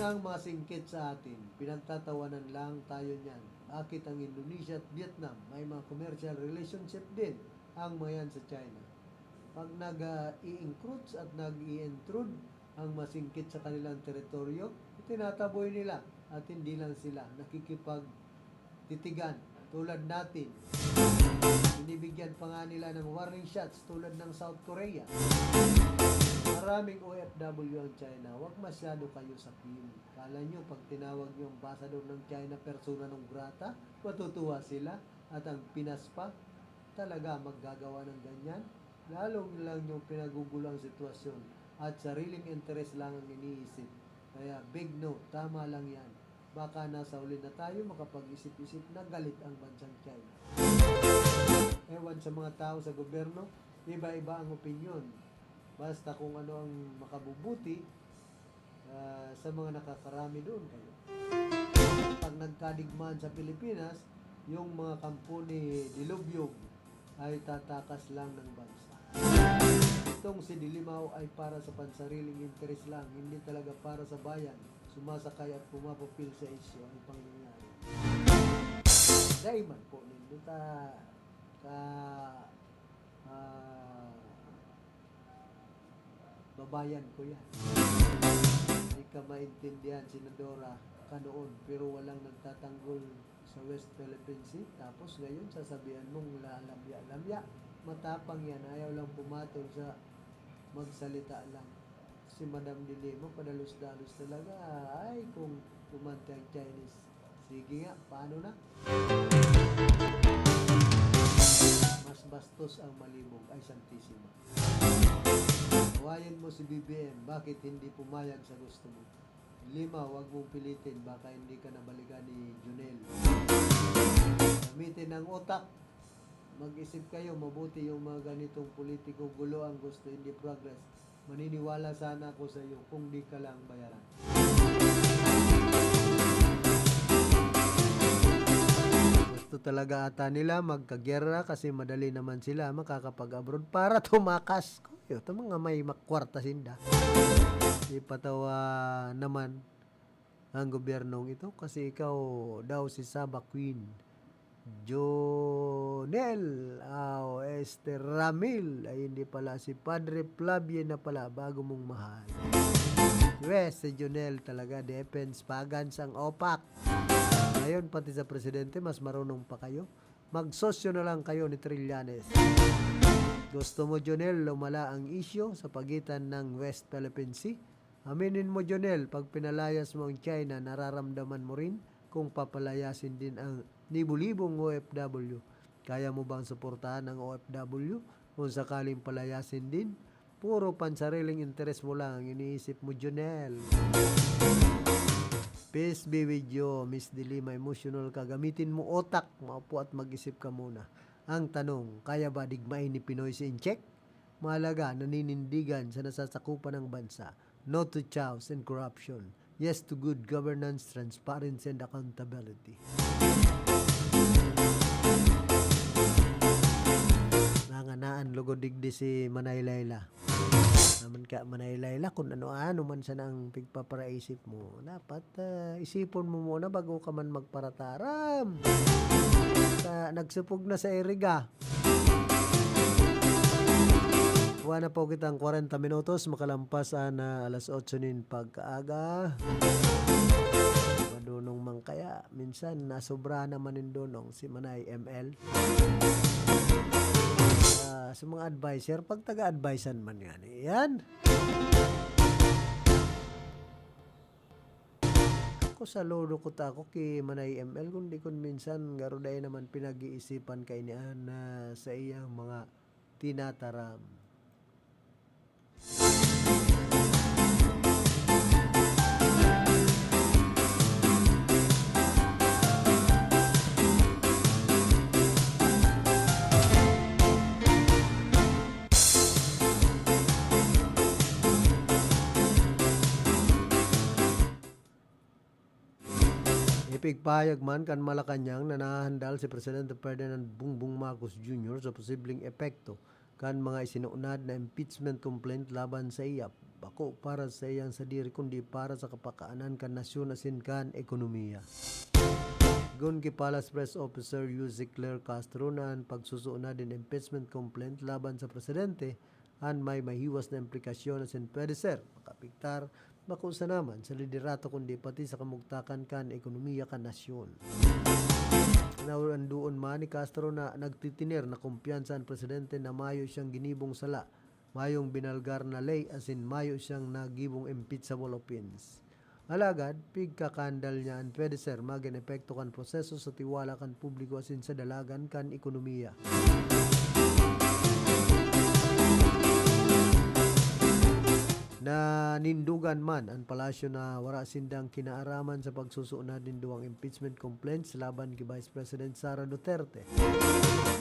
[SPEAKER 15] Nang masingkit sa atin, pinagtatawanan lang tayo niyan. Bakit ang Indonesia at Vietnam may mga commercial relationship din ang mayan sa China? Pag nag-i-encroach at nag-i-intrude ang masingkit sa kanilang teritoryo, tinataboy nila at hindi lang sila nakikipagtitigan tulad natin. Binibigyan pa nga nila ng warning shots tulad ng South Korea. Maraming OFW ang China. Huwag masyado kayo sa pili. Kala nyo, pag tinawag nyo ang ambassador ng China persona non grata, matutuwa sila. At ang Pinas pa, talaga maggagawa ng ganyan. Lalong lang yung pinagugulo ang sitwasyon. At sariling interest lang ang iniisip. Kaya big no, tama lang yan. Baka nasa uli na tayo makapag-isip-isip na galit ang bansang China. Ewan sa mga tao sa gobyerno, iba-iba ang opinyon. Basta kung ano ang makabubuti sa mga nakakarami doon kayo. Pag nagkadigmaan sa Pilipinas, yung mga kampo ni Dilubyog ay tatakas lang ng bansa. Itong si Dilimao ay para sa pansariling interes lang, hindi talaga para sa bayan. Sumasakay at pumapapil sa isyo ang pangyayari. Daiman po nito babayan ko yan. Hindi ka maintindihan, Senadora, ka noon, pero walang nagtatanggol sa West Philippine Sea. Tapos ngayon, sasabihan mong lalambya-lambya. Matapang yan, ayaw lang pumatol sa magsalita lang. Si Madam Dilema, padalos-dalos talaga. Ay, kung kumante ang Chinese. Sige nga, paano na? Mas bastos ang malibog ay Santissima. Tawayan mo si BBM, bakit hindi pumayag sa gusto mo? Lima, wag mong pilitin, baka hindi ka nabalikan ni Junel. Gamitin ang utak. Mag-isip kayo, mabuti yung mga ganitong politiko, gulo ang gusto, hindi progress. Maniniwala sana ako sa iyo kung di ka lang bayaran. Gusto talaga ata nila magkagyera kasi madali naman sila makakapag-abroad para tumakas. Ito mga may makwarta sinda. Ipatawa naman ang gobyernong ito kasi ikaw daw si Saba Queen. Jonel Esther Ramil ay hindi pala si Padre Flavie na pala bago mong mahal. Yes, si Jonel talaga defense pagans ang opak. Ngayon pati sa presidente mas marunong pa kayo. Magsosyo na lang kayo ni Trillanes. Gusto mo Jonel lumala ang isyo sa pagitan ng West Philippine Sea? Aminin mo Jonel, pag pinalayas mo ang China, nararamdaman mo rin kung papalayasin din ang libu-libong OFW. Kaya mo bang suportahan ang OFW kung sakaling palayasin din? Puro pansariling interes mo lang ang iniisip mo, Jonel. Peace be with you, Miss Dilima. Emotional ka. Gamitin mo otak. Maupo at mag-isip ka muna. Ang tanong, kaya ba digmain ni Pinoy si Incheck? Mahalaga, naninindigan sa nasasakupan ng bansa. No to chaos and corruption. Yes to good governance, transparency, and accountability. Nanganaan lugod digdi si Manay Layla. Naman ka Manay Layla, kung ano-ano man siya nang pigpaparaisip mo. Dapat isipon mo muna bago ka man magparataram. Nagsupog na sa iriga. Kuha na po kitang 40 minutos, makalampas na alas 8 nin pagkaaga. Madunong man kaya, minsan nasobra naman nin dunong si Manay ML. Sa mga advisor, pag taga-advisan man yan, yan. Ako sa lolo ko tako kay Manay ML, kundi kun minsan garuday naman pinag-iisipan kay niyan sa iyang mga tinataram. Ipigpahayag man kan Malacanang na nahandal si Presidente Ferdinand Bongbong Marcos Jr. sa posibleng epekto kan mga isinuunad na impeachment complaint laban sa iya. Bako para sa iyang sadiri kundi para sa kapakaanan kan nasyon asin kan ekonomiya. Gun ki Palace Press Officer Yusik Claire Castro na ang pagsusuunad din impeachment complaint laban sa presidente an may mahiwas na implikasyon asin pwede ser makapiktar bako sa naman sa liderato kundi pati sa kamugtakan kan ekonomiya kan nasyon. Nawanduon man ni Castro na nagtitinir na kumpiyansa ang presidente na mayo siyang ginibong sala, mayong binalgar na lay asin mayo siyang nagibong impeachable offense. Alagad, pigkakandal niya ang pwede ser maging epekto kan proseso sa tiwala kan publiko asin sa dalagan kan ekonomiya. Na nindugan man ang palasyo na wara sindang kinaaraman sa pagsusunod din duwang impeachment complaints laban kay Vice President Sara Duterte.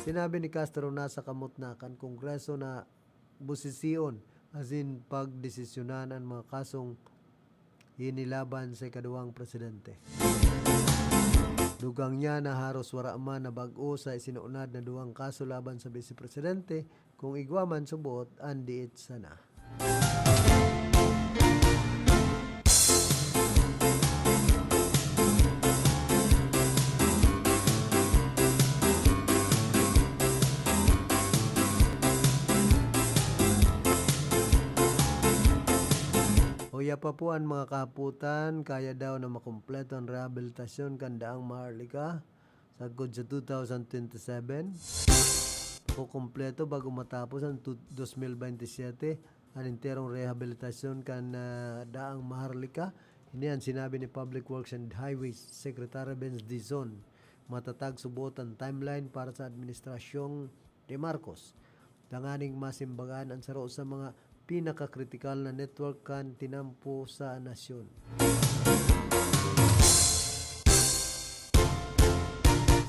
[SPEAKER 15] Sinabi ni Castro na sa kamot na kan Kongreso na busisiyon asin pagdesisyonan ang mga kasong inilaban sa ikaduwang presidente. Dugang niya na haros wara man na bag-o sa isinuunad na duwang kaso laban sa Vice Presidente kung igwaman subot ang diit sana. Hoya pa po ang mga kaputan, kaya daw na makumpleto ang rehabilitasyon kandaang Maharlika sagod sa 2027. Kukumpleto bago matapos ang 2027 ang interong rehabilitasyon kan daang Maharlika. Ini ang sinabi ni Public Works and Highways Secretary Benz Dizon. Matatag subot ang timeline para sa administrasyong de Marcos. Danganing masimbagan ang saro sa mga pinakakritikal na network kan tinampo sa nasyon.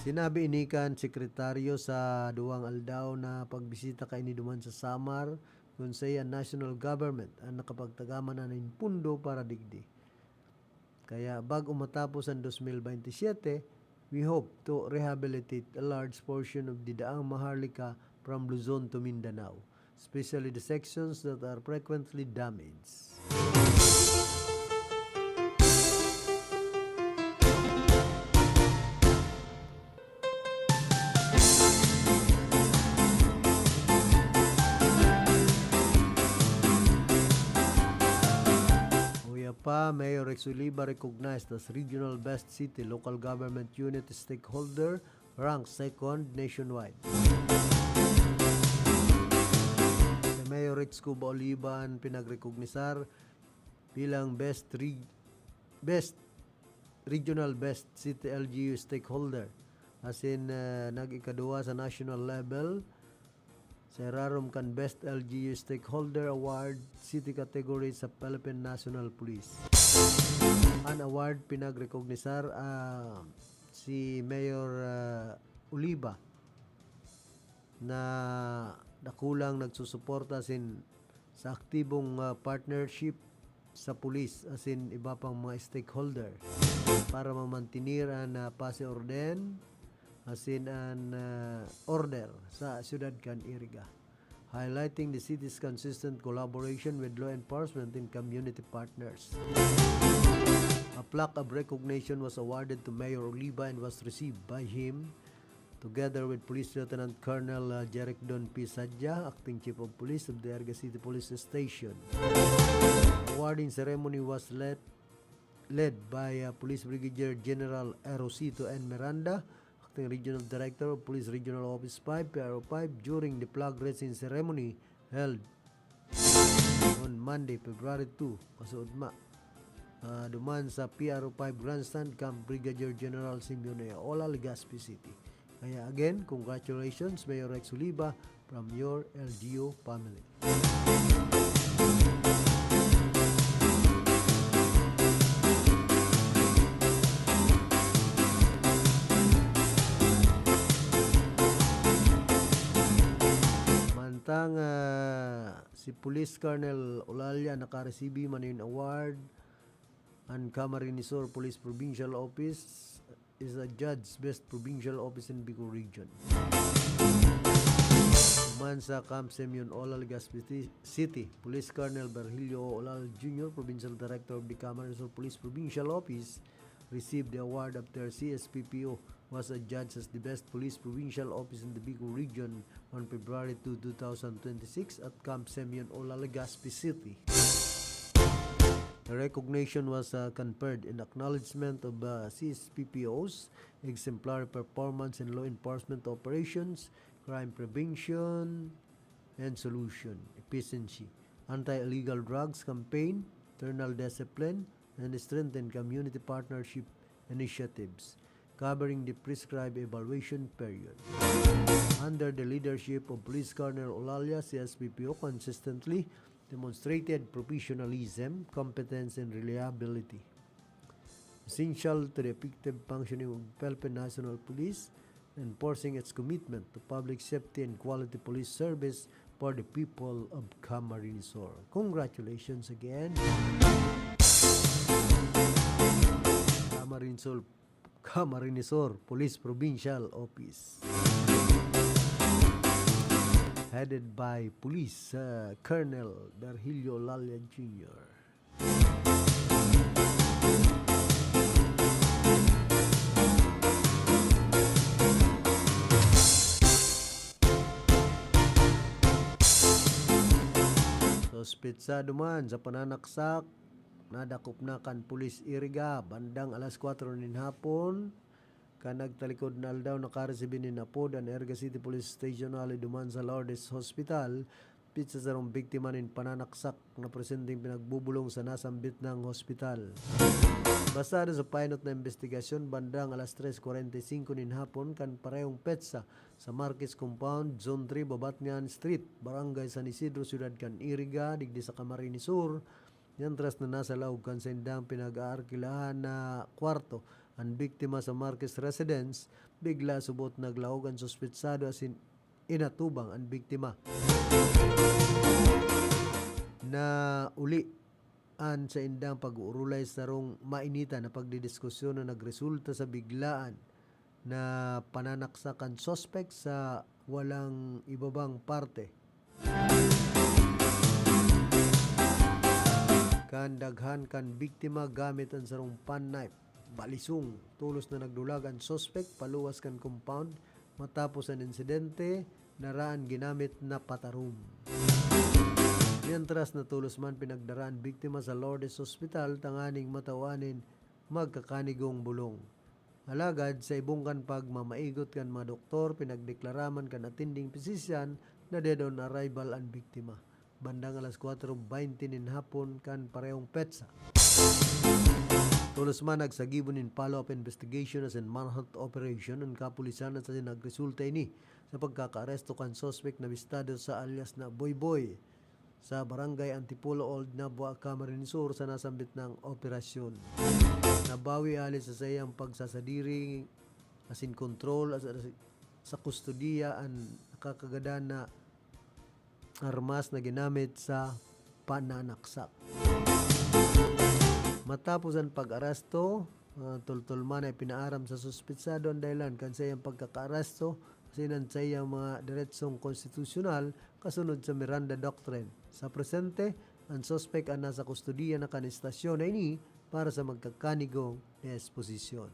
[SPEAKER 15] Sinabi ini kan sekretaryo sa duwang aldaw na pagbisita kay ni duman sa Samar kung say ang national government ang nakapagtagaman na ng pundo para digdi. Kaya bago matapos ang 2027, we hope to rehabilitate a large portion of the daang Maharlika from Luzon to Mindanao, especially the sections that are frequently damaged. Pa, Mayor Rex Oliva recognized as Regional Best City Local Government Unit Stakeholder, ranked second nationwide. Si Mayor Rex Cuba Oliva ang pinagrekognisar bilang Regional Best City LGU Stakeholder. As in, nag-ikadua sa national level. Serarom kan Best LGU Stakeholder Award City category sa Philippine National Police. An award pinagrekognisar si Mayor Oliva na dakulang nagsusuporta sa aktibong partnership sa police asin iba pang mga stakeholder para mamantinir ang pase orden asin an order sa siyudad kan Iriga, highlighting the city's consistent collaboration with law enforcement and community partners. A plaque of recognition was awarded to Mayor Oliva and was received by him together with Police Lieutenant Colonel Jeric Don P. Sadja, Acting Chief of Police of the Iriga City Police Station. Awarding ceremony was led by Police Brigadier General Erosito N. Miranda, Regional Director of Police Regional Office 5, PRO5, during the flag raising ceremony held on Monday, February 2, kasuudma. Duman sa PRO5 Grandstand Camp Brigadier General Simeone Ola, Legazpi City. Kaya again, congratulations Mayor Rex Oliva from your LGU family. Si Police Colonel Olalia naka-receive man yung award ang Camarinesor Police Provincial Office is a judge's best provincial office in Bicol Region. Man sa Camp Semyon Olal, Legazpi City, Police Colonel Virgilio Olal Jr., Provincial Director of the Camarinesor Police Provincial Office, received the award after CSPPO was adjudged as the best police provincial office in the Bicol region on February 2, 2026 at Camp Semyon Ola, Legazpi City. The recognition was conferred in acknowledgement of CSPPO's exemplary performance in law enforcement operations, crime prevention and solution, efficiency, anti-illegal drugs campaign, internal discipline, and strengthened community partnership initiatives covering the prescribed evaluation period. Under the leadership of Police Colonel Olalia, CSPPO consistently demonstrated professionalism, competence, and reliability, essential to the effective functioning of Philippine National Police, enforcing its commitment to public safety and quality police service for the people of Camarines-Sur. Congratulations again, Camarines-Sur Police Provincial Office, headed by Police Colonel Virgilio Olalia Jr. Sospetsado man sa pananaksak, nadakop na kan Pulis Iriga bandang alas 4 nin hapon. Nagtalikod na aldaw nakaresibin ni Napod ang Erga City Police Station ali duman sa Lourdes Hospital. Pitsa sa rong biktima nin pananaksak na presenteng pinagbubulong sa nasambit ng hospital. Basado sa painot na investigasyon, bandang alas 3:45 nin hapon kan parehong petsa sa Marquez Compound, Zone 3, Babatngan Street, Barangay San Isidro, Ciudad Can Iriga, digdi sa Camarines-Sur. Yantras na nasa laog kan sa indang pinag-aarkilahan na kwarto ang biktima sa Marquez Residence, bigla subot naglaog ang suspetsado asin inatubang ang biktima. Na uli an sa indang pag-uurulay sa rong mainita na pagdidiskusyon na nagresulta sa biglaan na pananaksakan suspect sa walang ibabang parte. Daghan kan biktima gamit ang sarong pan-knife, balisong, tulos na nagdulag ang suspect paluwas kan compound matapos ang insidente, naraan ginamit na patarum. Mientras na tulos man pinagdaraan biktima sa Lourdes Hospital, tanganing matawanin magkakanigong bulong. Alagad sa ibungkan pagmamaigot kan mga doktor, pinagdeklaraman kan attending physician na dead on arrival ang biktima. Bandang alas 4:20 nin hapon kan parehong petsa. Tulos man nagsagibo nin follow-up investigation as in manhunt operation ang kapulisan at sa nagresulta ini sa pagkakaaresto kan suspect na bistado sa alias na Boy Boy sa Barangay Antipolo Old Nabua, Camarines-Sur sa nasambit ng operasyon. Nabawi alis sa sayang pagsasadiri as in control as sa kustodiya ang kakagadan na armas na ginamit sa pananaksak. Matapos ang pag-aresto, tultulman ay pinaaram sa suspetsado ang dahilan kan sayang pagkaka-aresto sinan sayang mga diretsong konstitusyonal kasunod sa Miranda Doctrine. Sa presente, ang suspect ang nasa kustodiya na kanistasyon na ini para sa magkakanigong disposisyon.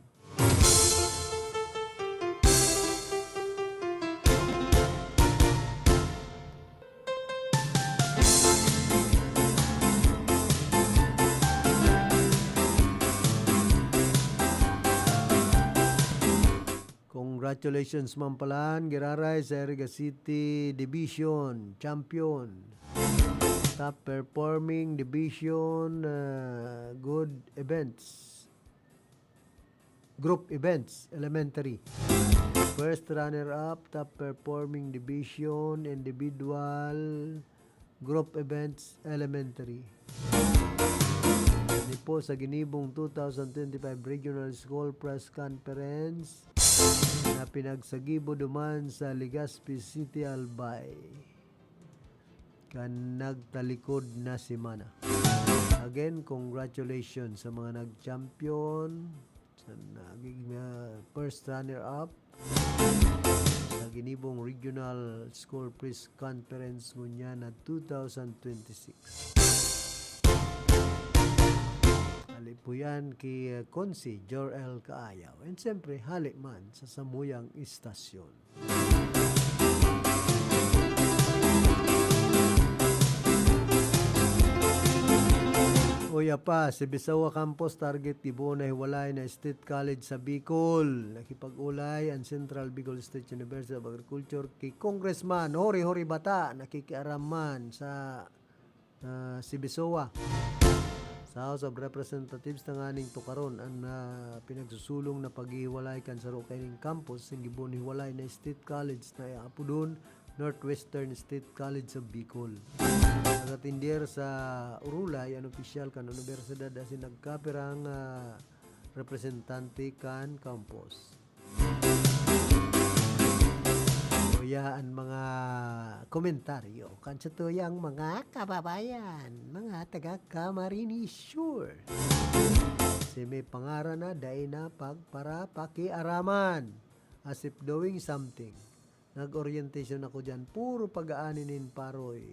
[SPEAKER 15] Congratulations Mampalan, Giraray sa Erga City Division Champion. Top performing division good events. Group events elementary. First runner-up, top performing division individual group events elementary. Ini po sa ginibong 2025 Regional School Press Conference na pinagsagibo duman sa Legazpi City, Albay. Kan nagtalikod na si Mana. Again, congratulations sa mga nag-champion, sa naging first runner-up sa ginibong Regional School Press Conference ngunya na 2026. Hali po yan kay Konsi Jor-El Kaayaw. And siyempre, hali man sa Samuyang Istasyon. Uya pa, si Bisawa Campus target gibo na hiwalay na State College sa Bicol. Nakipag-ulay ang Central Bicol State University of Agriculture kay Congressman Hori Bata nakikiaraman sa si Bisawa. Sa House of Representatives tanganing tukaron ang pinagsusulong na paghiwalay kan sa kaining campus sing gibo ni hiwalay na State College na apudon Northwestern State College sa Bicol. Nagatindir sa Urulay ang opisyal kan universidad asin nagkapirang representante kan campus. Tuyaan mga komentaryo kan sa tuyang mga kababayan, mga taga Camarines Sur. Si may pangaran na dahil na para pakiaraman as if doing something. Nag-orientation ako dyan, puro pag-aaninin paroy.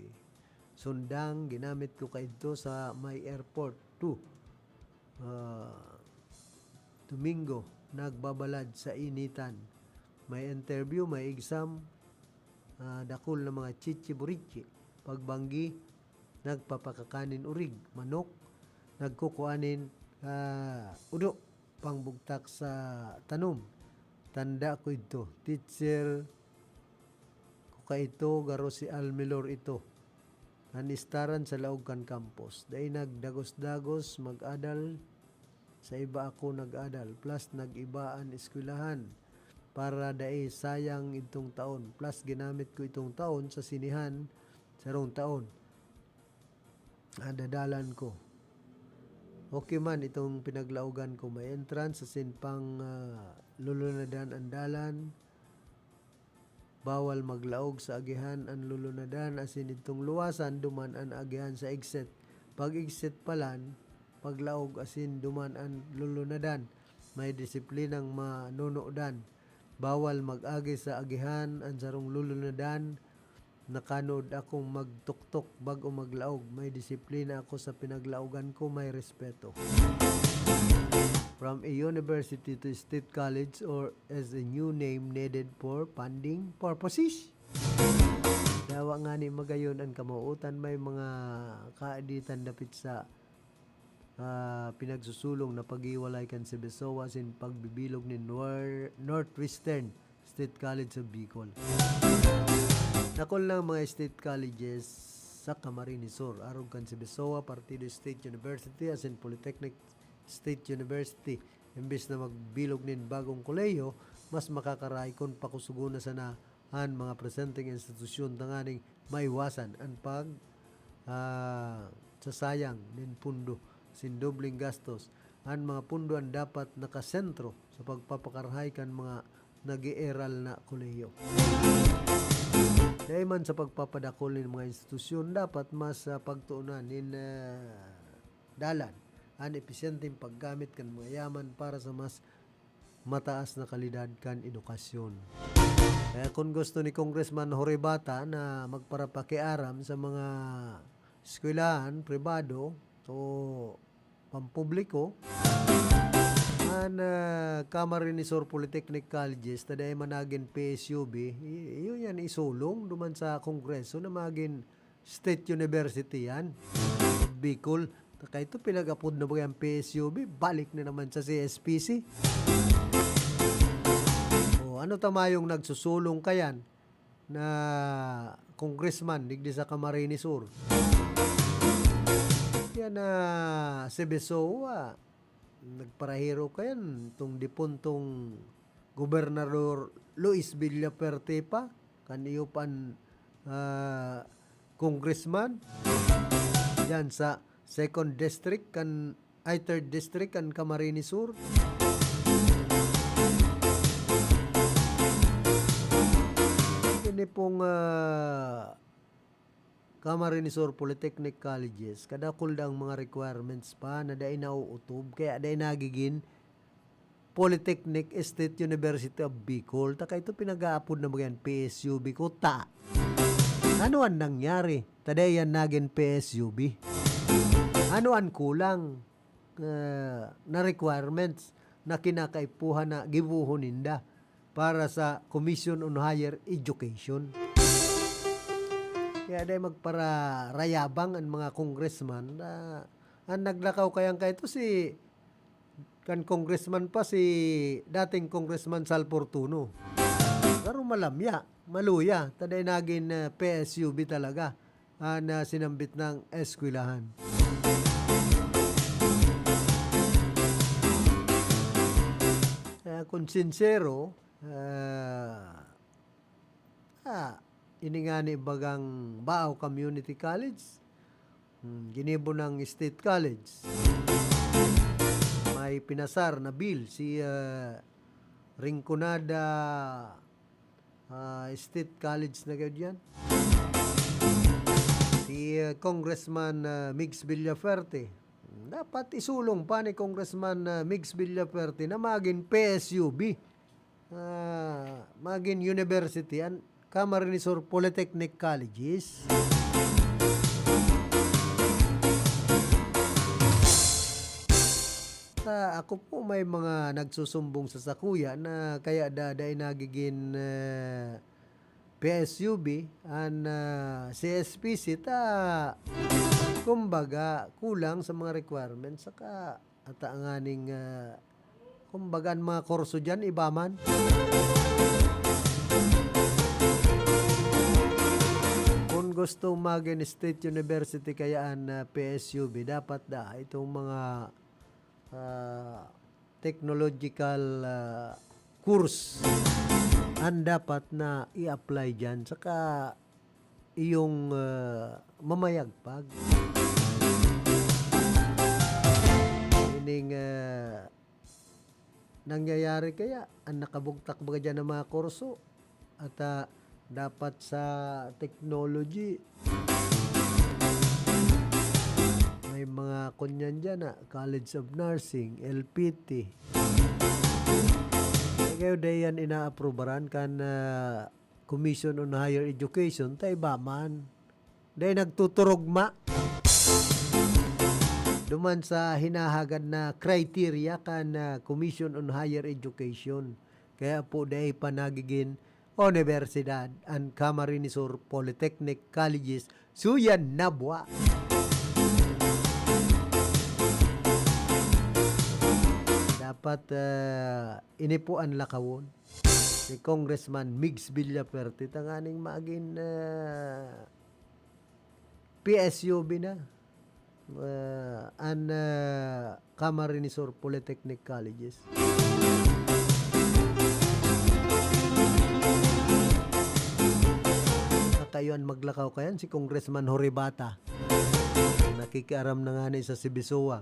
[SPEAKER 15] Sundang, ginamit ko kaito sa my airport 2. Domingo, nagbabalad sa initan. May interview, may exam, dakol na mga chichi-burichi. Pagbanggi, nagpapakakanin urig, manok, nagkukuanin udo, pangbugtak sa tanom. Tanda ko ito, teacher, ito garo si Almilor ito anistaran sa Laogan Campus dahil nagdagos-dagos mag-adal sa iba ako nag-adal plus nag-ibaan eskwelahan para dahil sayang itong taon plus ginamit ko itong taon sa sinihan sa rong taon adadalan ko okay man itong pinaglaugan ko may entrance sa sinpang lulunadan andalan bawal maglaog sa agihan ang lulunadan asin itong luwasan duman ang agihan sa exit. Pag exit palan, paglaog asin duman ang lulunadan. May disiplinang manunodan. Bawal mag-agi sa agihan ang sarong lulunadan. Nakanod akong magtuktok bago maglaog. May disiplina ako sa pinaglaogan ko, may respeto. From a university to state college or as a new name needed for funding purposes. Dawa nga ni magayon ang kamauutan may mga kaaditan dapit sa pinagsusulong na pag-iwalay kan si Bisawa sin pagbibilog ni Northwestern State College sa Bicol. Nakol lang mga state colleges sa Camarines Sur. Arog kan si Bisawa, Partido State University as in Polytechnic State University. Imbes na magbilog nin bagong koleyo, mas makakaray kon pakusugo na sana ang mga presenting institusyon tanganing maiwasan ang pag sasayang nin pundo sin dobling gastos. Ang mga pundo ang dapat nakasentro sa pagpapakarahay kan mga nag-ieral na koleyo. Dahil man sa pagpapadakol ng mga institusyon, dapat mas pagtuunan nin dalan ang episyenteng paggamit kan mga yaman para sa mas mataas na kalidad kan edukasyon. Kaya kung gusto ni Congressman Hori Bata na magparapakiaram sa mga eskwelahan, pribado o pampubliko, ang Camarines Sur Polytechnic Colleges, taday managin PSUB, yun yan isulong duman sa Kongreso na magin State University yan. Bicol. Kaya ito pinag-apod na ba yung PSUB, balik na naman sa CSPC. O ano tamayong nagsusulong kayan na congressman digdi sa Camarines Sur. Yan na si Bisawa, nagparahiro kayan itong dipuntong Gobernador Luis Villaperte pa, kaniyo pan congressman yan sa 2nd District kan ay 3rd District kan Camarines Sur. Ini pong Camarines Sur Polytechnic Colleges kadakol ang mga requirements pa na dai nauutob kaya dai nagiging Polytechnic State University of Bicol. Taka ito pinag-aapod na mga PSUB ko ta. Ano ang nangyari? Taday yan naging PSUB. Ano ang kulang na requirements na kinakaipuhan na gibuhon ninda para sa Commission on Higher Education? Kaya dahil magpararayabang ang mga congressman na Ang naglakaw kayang ito si kan congressman pa si dating congressman Sal Fortuno. Pero malamya, maluya, taday naging PSUB talaga na sinambit ng eskwelahan. Kung sincero, ini nga ni bagang Bao Community College, ginibo ng State College. May pinasar na bill si Rinconada State College na kayo dyan. Si Congressman Migs Villaferte. Dapat isulong pa ni Congressman Migs Villaferte na maging PSUB. Maging University and Camarines Polytechnic Colleges. Ako po may mga nagsusumbong sa sakuya na kaya daday nagiging PSUB and CSPC kumbaga kulang sa mga requirements saka ataanganing kumbaga ang mga kurso dyan ibaman. Kung gusto maging State University kayaan PSUB dapat itong mga technological course ang dapat na i-apply dyan saka iyong mamayagpag. Meaning nangyayari kaya ang nakabugtak ba dyan ng mga kurso at dapat sa technology may mga kunyan dyan College of Nursing, LPT. Kaya dayan ina-aprobaran kan Commission on Higher Education tay baman. Day nagtuturugma. Duman sa hinahagad na criteria kan Commission on Higher Education. Kaya po day panagiging Universidad and Camarines Polytechnic Colleges suyan nabwa. Dapat ini po ang lakawon si Congressman Migs Villaferte tanganing maging PSUB na and Camarines Polytechnic Colleges. Kayuan maglakaw kayan si Congressman Horibata nakikiaram na nga ni sa Sibisoa.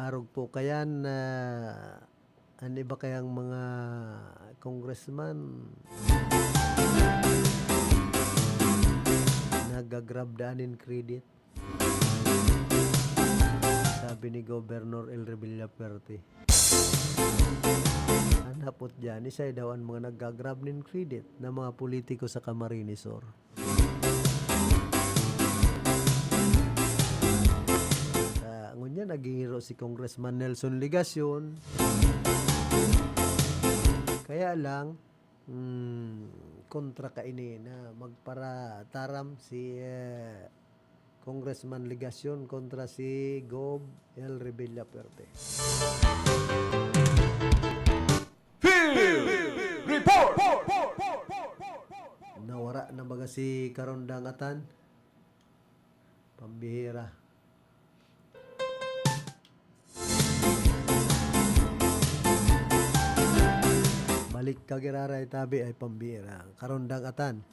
[SPEAKER 15] Arog po kayan ano ba kayang mga congressman nagagrabdaanin credit sabi ni Governor El Villaferte. Hanapot dyan isa'y daw ang mga nagagrab nin credit na mga politiko sa Camarines Sur. Ngunya nagingiro si Congressman Nelson Ligacion. Kaya lang kontra kaini na magpara taram si Congressman Ligacion kontra si Gov El Villaferte.
[SPEAKER 3] Report!
[SPEAKER 15] Nawara na baga si Karondangatan. Pambihira. Balik kagiraray tabi ay pambira. Karondangatan.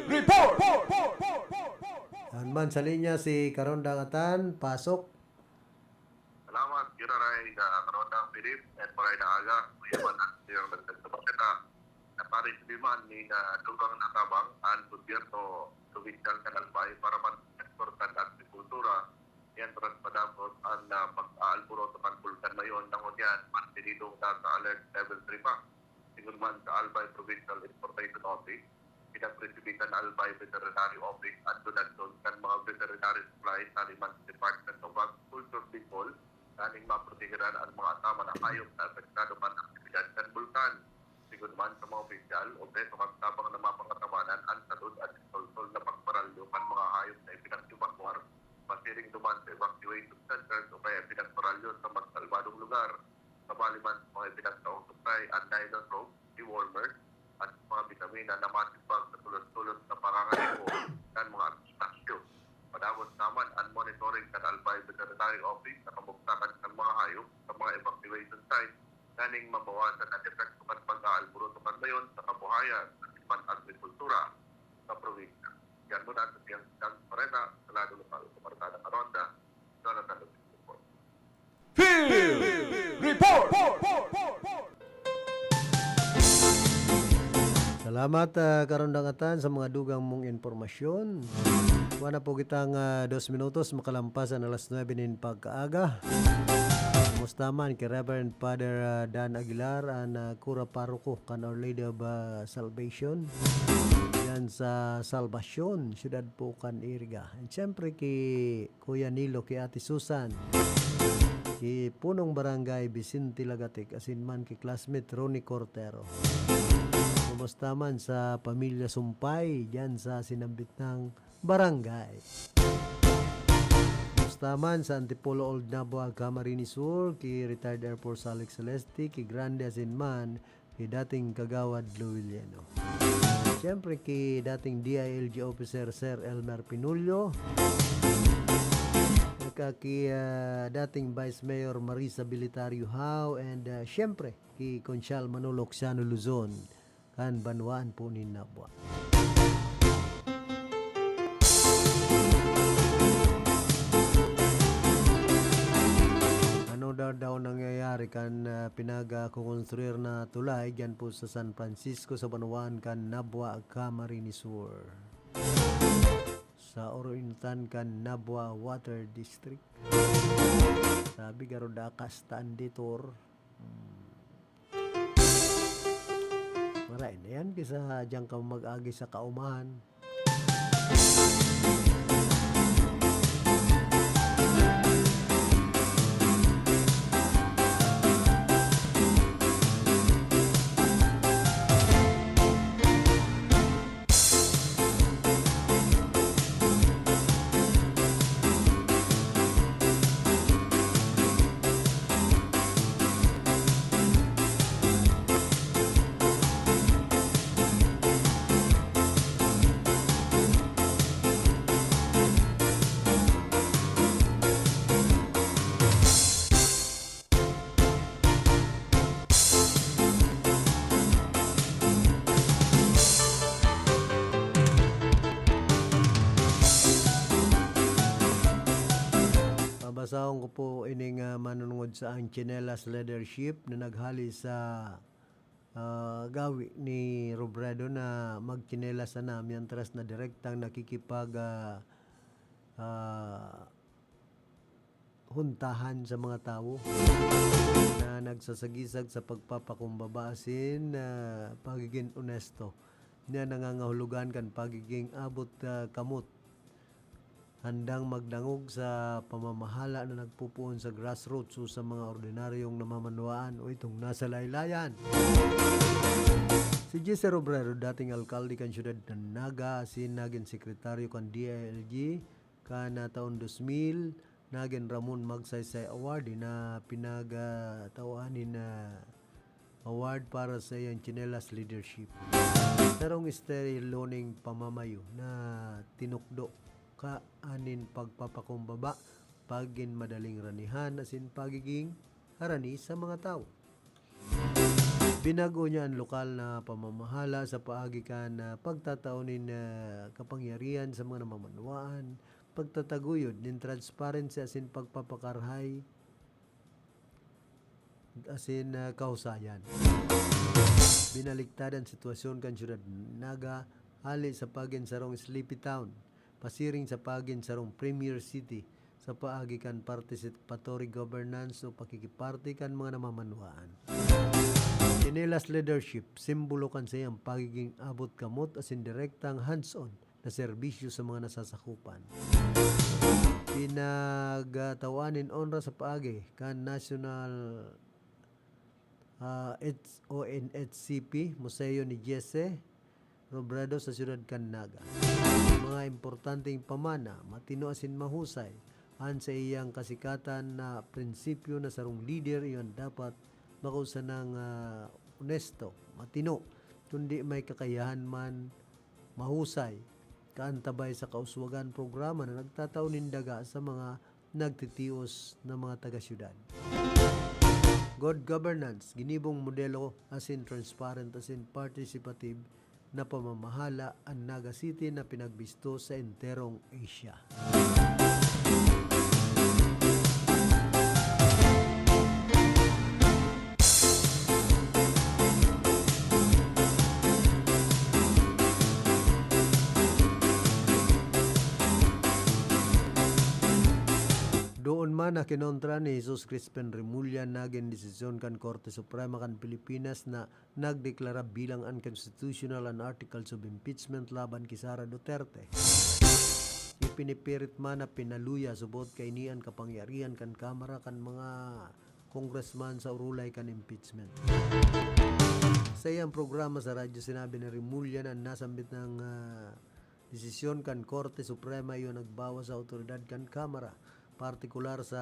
[SPEAKER 3] Report!
[SPEAKER 15] Man sa linya si Karondangatan, pasok.
[SPEAKER 16] Salamat, Kiraray, Karondang Philip, at Paray na Aga, Kuyaman at yung nagtagtabakit na parin sa biman ni Dugang Natabang, ang gobyerno provincial Kanalbay para mag-exportan at kultura, yan transpadapot ang pag-aalpuro sa pagpulkan mayon ng unyan, mantinidong data alert level 3 pa. Siguro man sa Albay Provincial Exportation Office, pinagprinsipikan Albay Veterinary Office at Donaldson kan mga veterinary supplies sa Liman Department of Agriculture Bicol kaning maprotegiran ang mga tama na hayop na apektado man ang aktibidad kan bulkan. Sigun man sa mga opisyal o beso magtabang na mapangatawanan ang salud at solsol na pagparalyo kan mga hayop na ipinag-evacuar pasiring duman sa evacuation centers o kaya pinagparalyo sa magsalbadong lugar. Kabaliman sa mga ipinagtaong supply ang nylon rope, dewormers, at mga bitamina na matibag sa tulot-tulot sa pangangalipo ng mga stasyo. Padawos naman ang monitoring sa Albay Veterinary Office na kamugtakan ng mga hayop sa mga evacuation sites kaning mabawasan ang epekto kan pag-aalburuto kan mayon sa kabuhayan at ibang agrikultura sa probinsya. Yan muna sa siyang Parena, sa lado lokal sa Barkada Karonda, Jonathan Lopez Report.
[SPEAKER 15] Salamat karondangatan sa mga dugang mong informasyon. Wala po kitang 2 minutos makalampas ang alas 9 nin pagkaaga. Kumusta man kay Reverend Father Dan Aguilar ang Kura Paroko kan Our Lady of Salvation yan sa Salvacion, siyudad po kan Iriga. And siyempre kay Kuya Nilo, kay Ate Susan, kay Punong Barangay Vicente Lagatik, asin man kay classmate Ronnie Cortero. Kumusta man sa pamilya Sumpay dyan sa sinambit ng barangay. Kumusta man sa Antipolo Old Nabua, Camarines Sur, kay retired Air Force Alex Celeste, kay Grande Asinman, kay dating Kagawad Luiliano. Siyempre kay dating DILG Officer Sir Elmer Pinulio, kay dating Vice Mayor Marisa Bilitario Hao, and siyempre kay Consyal Manolo Xiano Luzon kan Banwaan po ni Nabua. Ano daw nangyayari kan pinag-kukonstruir na tulay dyan po sa San Francisco sa Banwaan kan Nabua, Camarines Sur, sa Orientan kan Nabua Water District. Sabi garoda kastaan ditor. Maray na yan kisa dyan ka mag-agi sa kaumahan. Basahon ko po ining manunungod sa ang Chinelas Leadership na naghali sa gawi ni Robredo na magchinelas na namin tras na direktang nakikipag huntahan sa mga tao na nagsasagisag sa pagpapakumbabasin na pagiging onesto na nangangahulugan kan pagiging abot kamot, handang magdangog sa pamamahala na nagpupuon sa grassroots o sa mga ordinaryong namamanwaan o itong nasa laylayan. Si Jesse Robrero, dating alkalde kan siyudad ng Naga, asin naging sekretaryo kan DILG kan taon 2000, naging Ramon Magsaysay Award na pinagtawanin na award para sa iyang Chinelas Leadership. Sarong steril loaning pamamayo na tinukdo kaanin pagpapakumbaba, pagin madaling ranihan, asin pagiging harani sa mga tao. Binago niya ang lokal na pamamahala sa paagikan na pagtataunin na kapangyarihan sa mga namamanwaan, pagtataguyod ng transparency asin pagpapakarhay asin kahusayan. Binaligtad ang sitwasyon kan siyudad Naga hali sa pagin sarong Sleepy Town, pasiring sa pagin sarong Premier City sa paagi kan participatory governance o pakikiparte kan mga namamanwaan. Kinilas leadership, simbolo kan sa iyang pagiging abot kamot as in direktang hands-on na serbisyo sa mga nasasakupan. Pinagtawanin onra sa paagi kan National ONHCP, Museo ni Jesse Robredo sa siyudad kan Naga. Mga importanteng pamana, matino asin mahusay, an sa iyang kasikatan na prinsipyo na sarong leader iyon dapat makausa ng honesto, matino, kundi may kakayahan man mahusay, kaantabay sa kauswagan programa na nagtataunin daga sa mga nagtitios na mga taga-syudad. Good governance, ginibong modelo asin transparent asin participative na pamamahala ang Naga City na pinagbisto sa enterong Asia. Doon man na kinontra ni Jesus Crispin Remulla naging desisyon kan Korte Suprema kan Pilipinas na nagdeklara bilang unconstitutional ang articles of impeachment laban kay Sara Duterte. Ipinipirit man na pinaluya subot kay nian kapangyarihan kan Kamara kan mga congressman sa urulay kan impeachment. Sa iyang programa sa radyo sinabi ni Remulla na nasambit ng desisyon kan Korte Suprema iyon nagbawas sa autoridad kan Kamara, partikular sa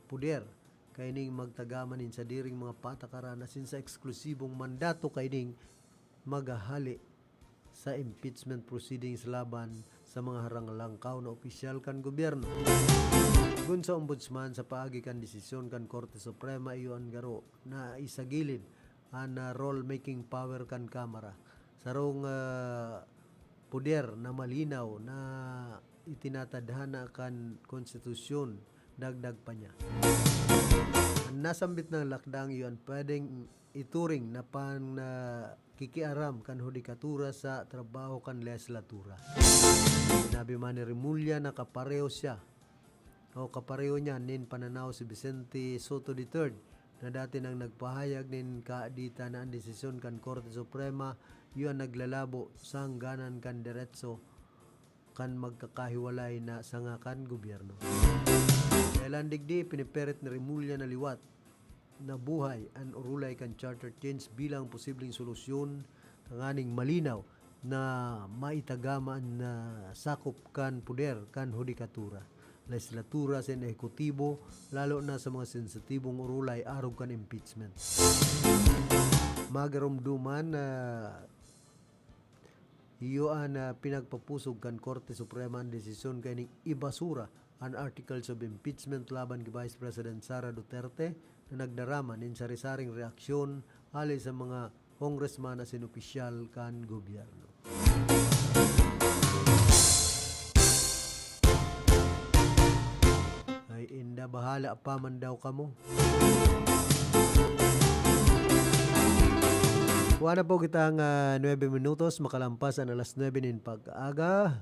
[SPEAKER 15] puder kaining magtagamanin sa diring mga patakaran asin sa eksklusibong mandato kaining magahali sa impeachment proceedings laban sa mga harang-langkaw na opisyal kan gobyerno. Gun sa ombudsman sa paagi kan desisyon kan Korte Suprema iyon garo na isagilid ang role-making power kan Kamara sarong puder na malinaw na itinatadhana kan konstitusyon dagdag pa niya. Ang nasambit ng lakdang iyon pwedeng ituring na kikiaram kan hudikatura sa trabaho kan legislatura. Sinabi man ni Remulla na kapareho niya nin pananaw si Vicente Soto III na dati nang nagpahayag nin kaadita na ang desisyon kan Korte Suprema iyon naglalabo sa hangganan kan diretso kan magkakahiwalay na sangakan gobyerno. Kailan digdi pinipirit ni Remulla na liwat na buhay ang urulay kan charter change bilang posibleng solusyon ng aning malinaw na maitagaman na sakop kan puder kan hudikatura, legislatura sa ehekutibo lalo na sa mga sensitibong urulay arog kan impeachment. Magarumduman na iyoan na pinagpapusog kan Korte Suprema ang desisyon kaining ibasura ang articles of impeachment laban kay Vice President Sara Duterte na nagdaraman in sari-saring reaksyon alay sa mga congressman na sinopisyal kan gobyerno. Ay inda bahala pa man daw kamo. Wala po kitang 9 minutos makalampas ang alas 9 nin pag-aga.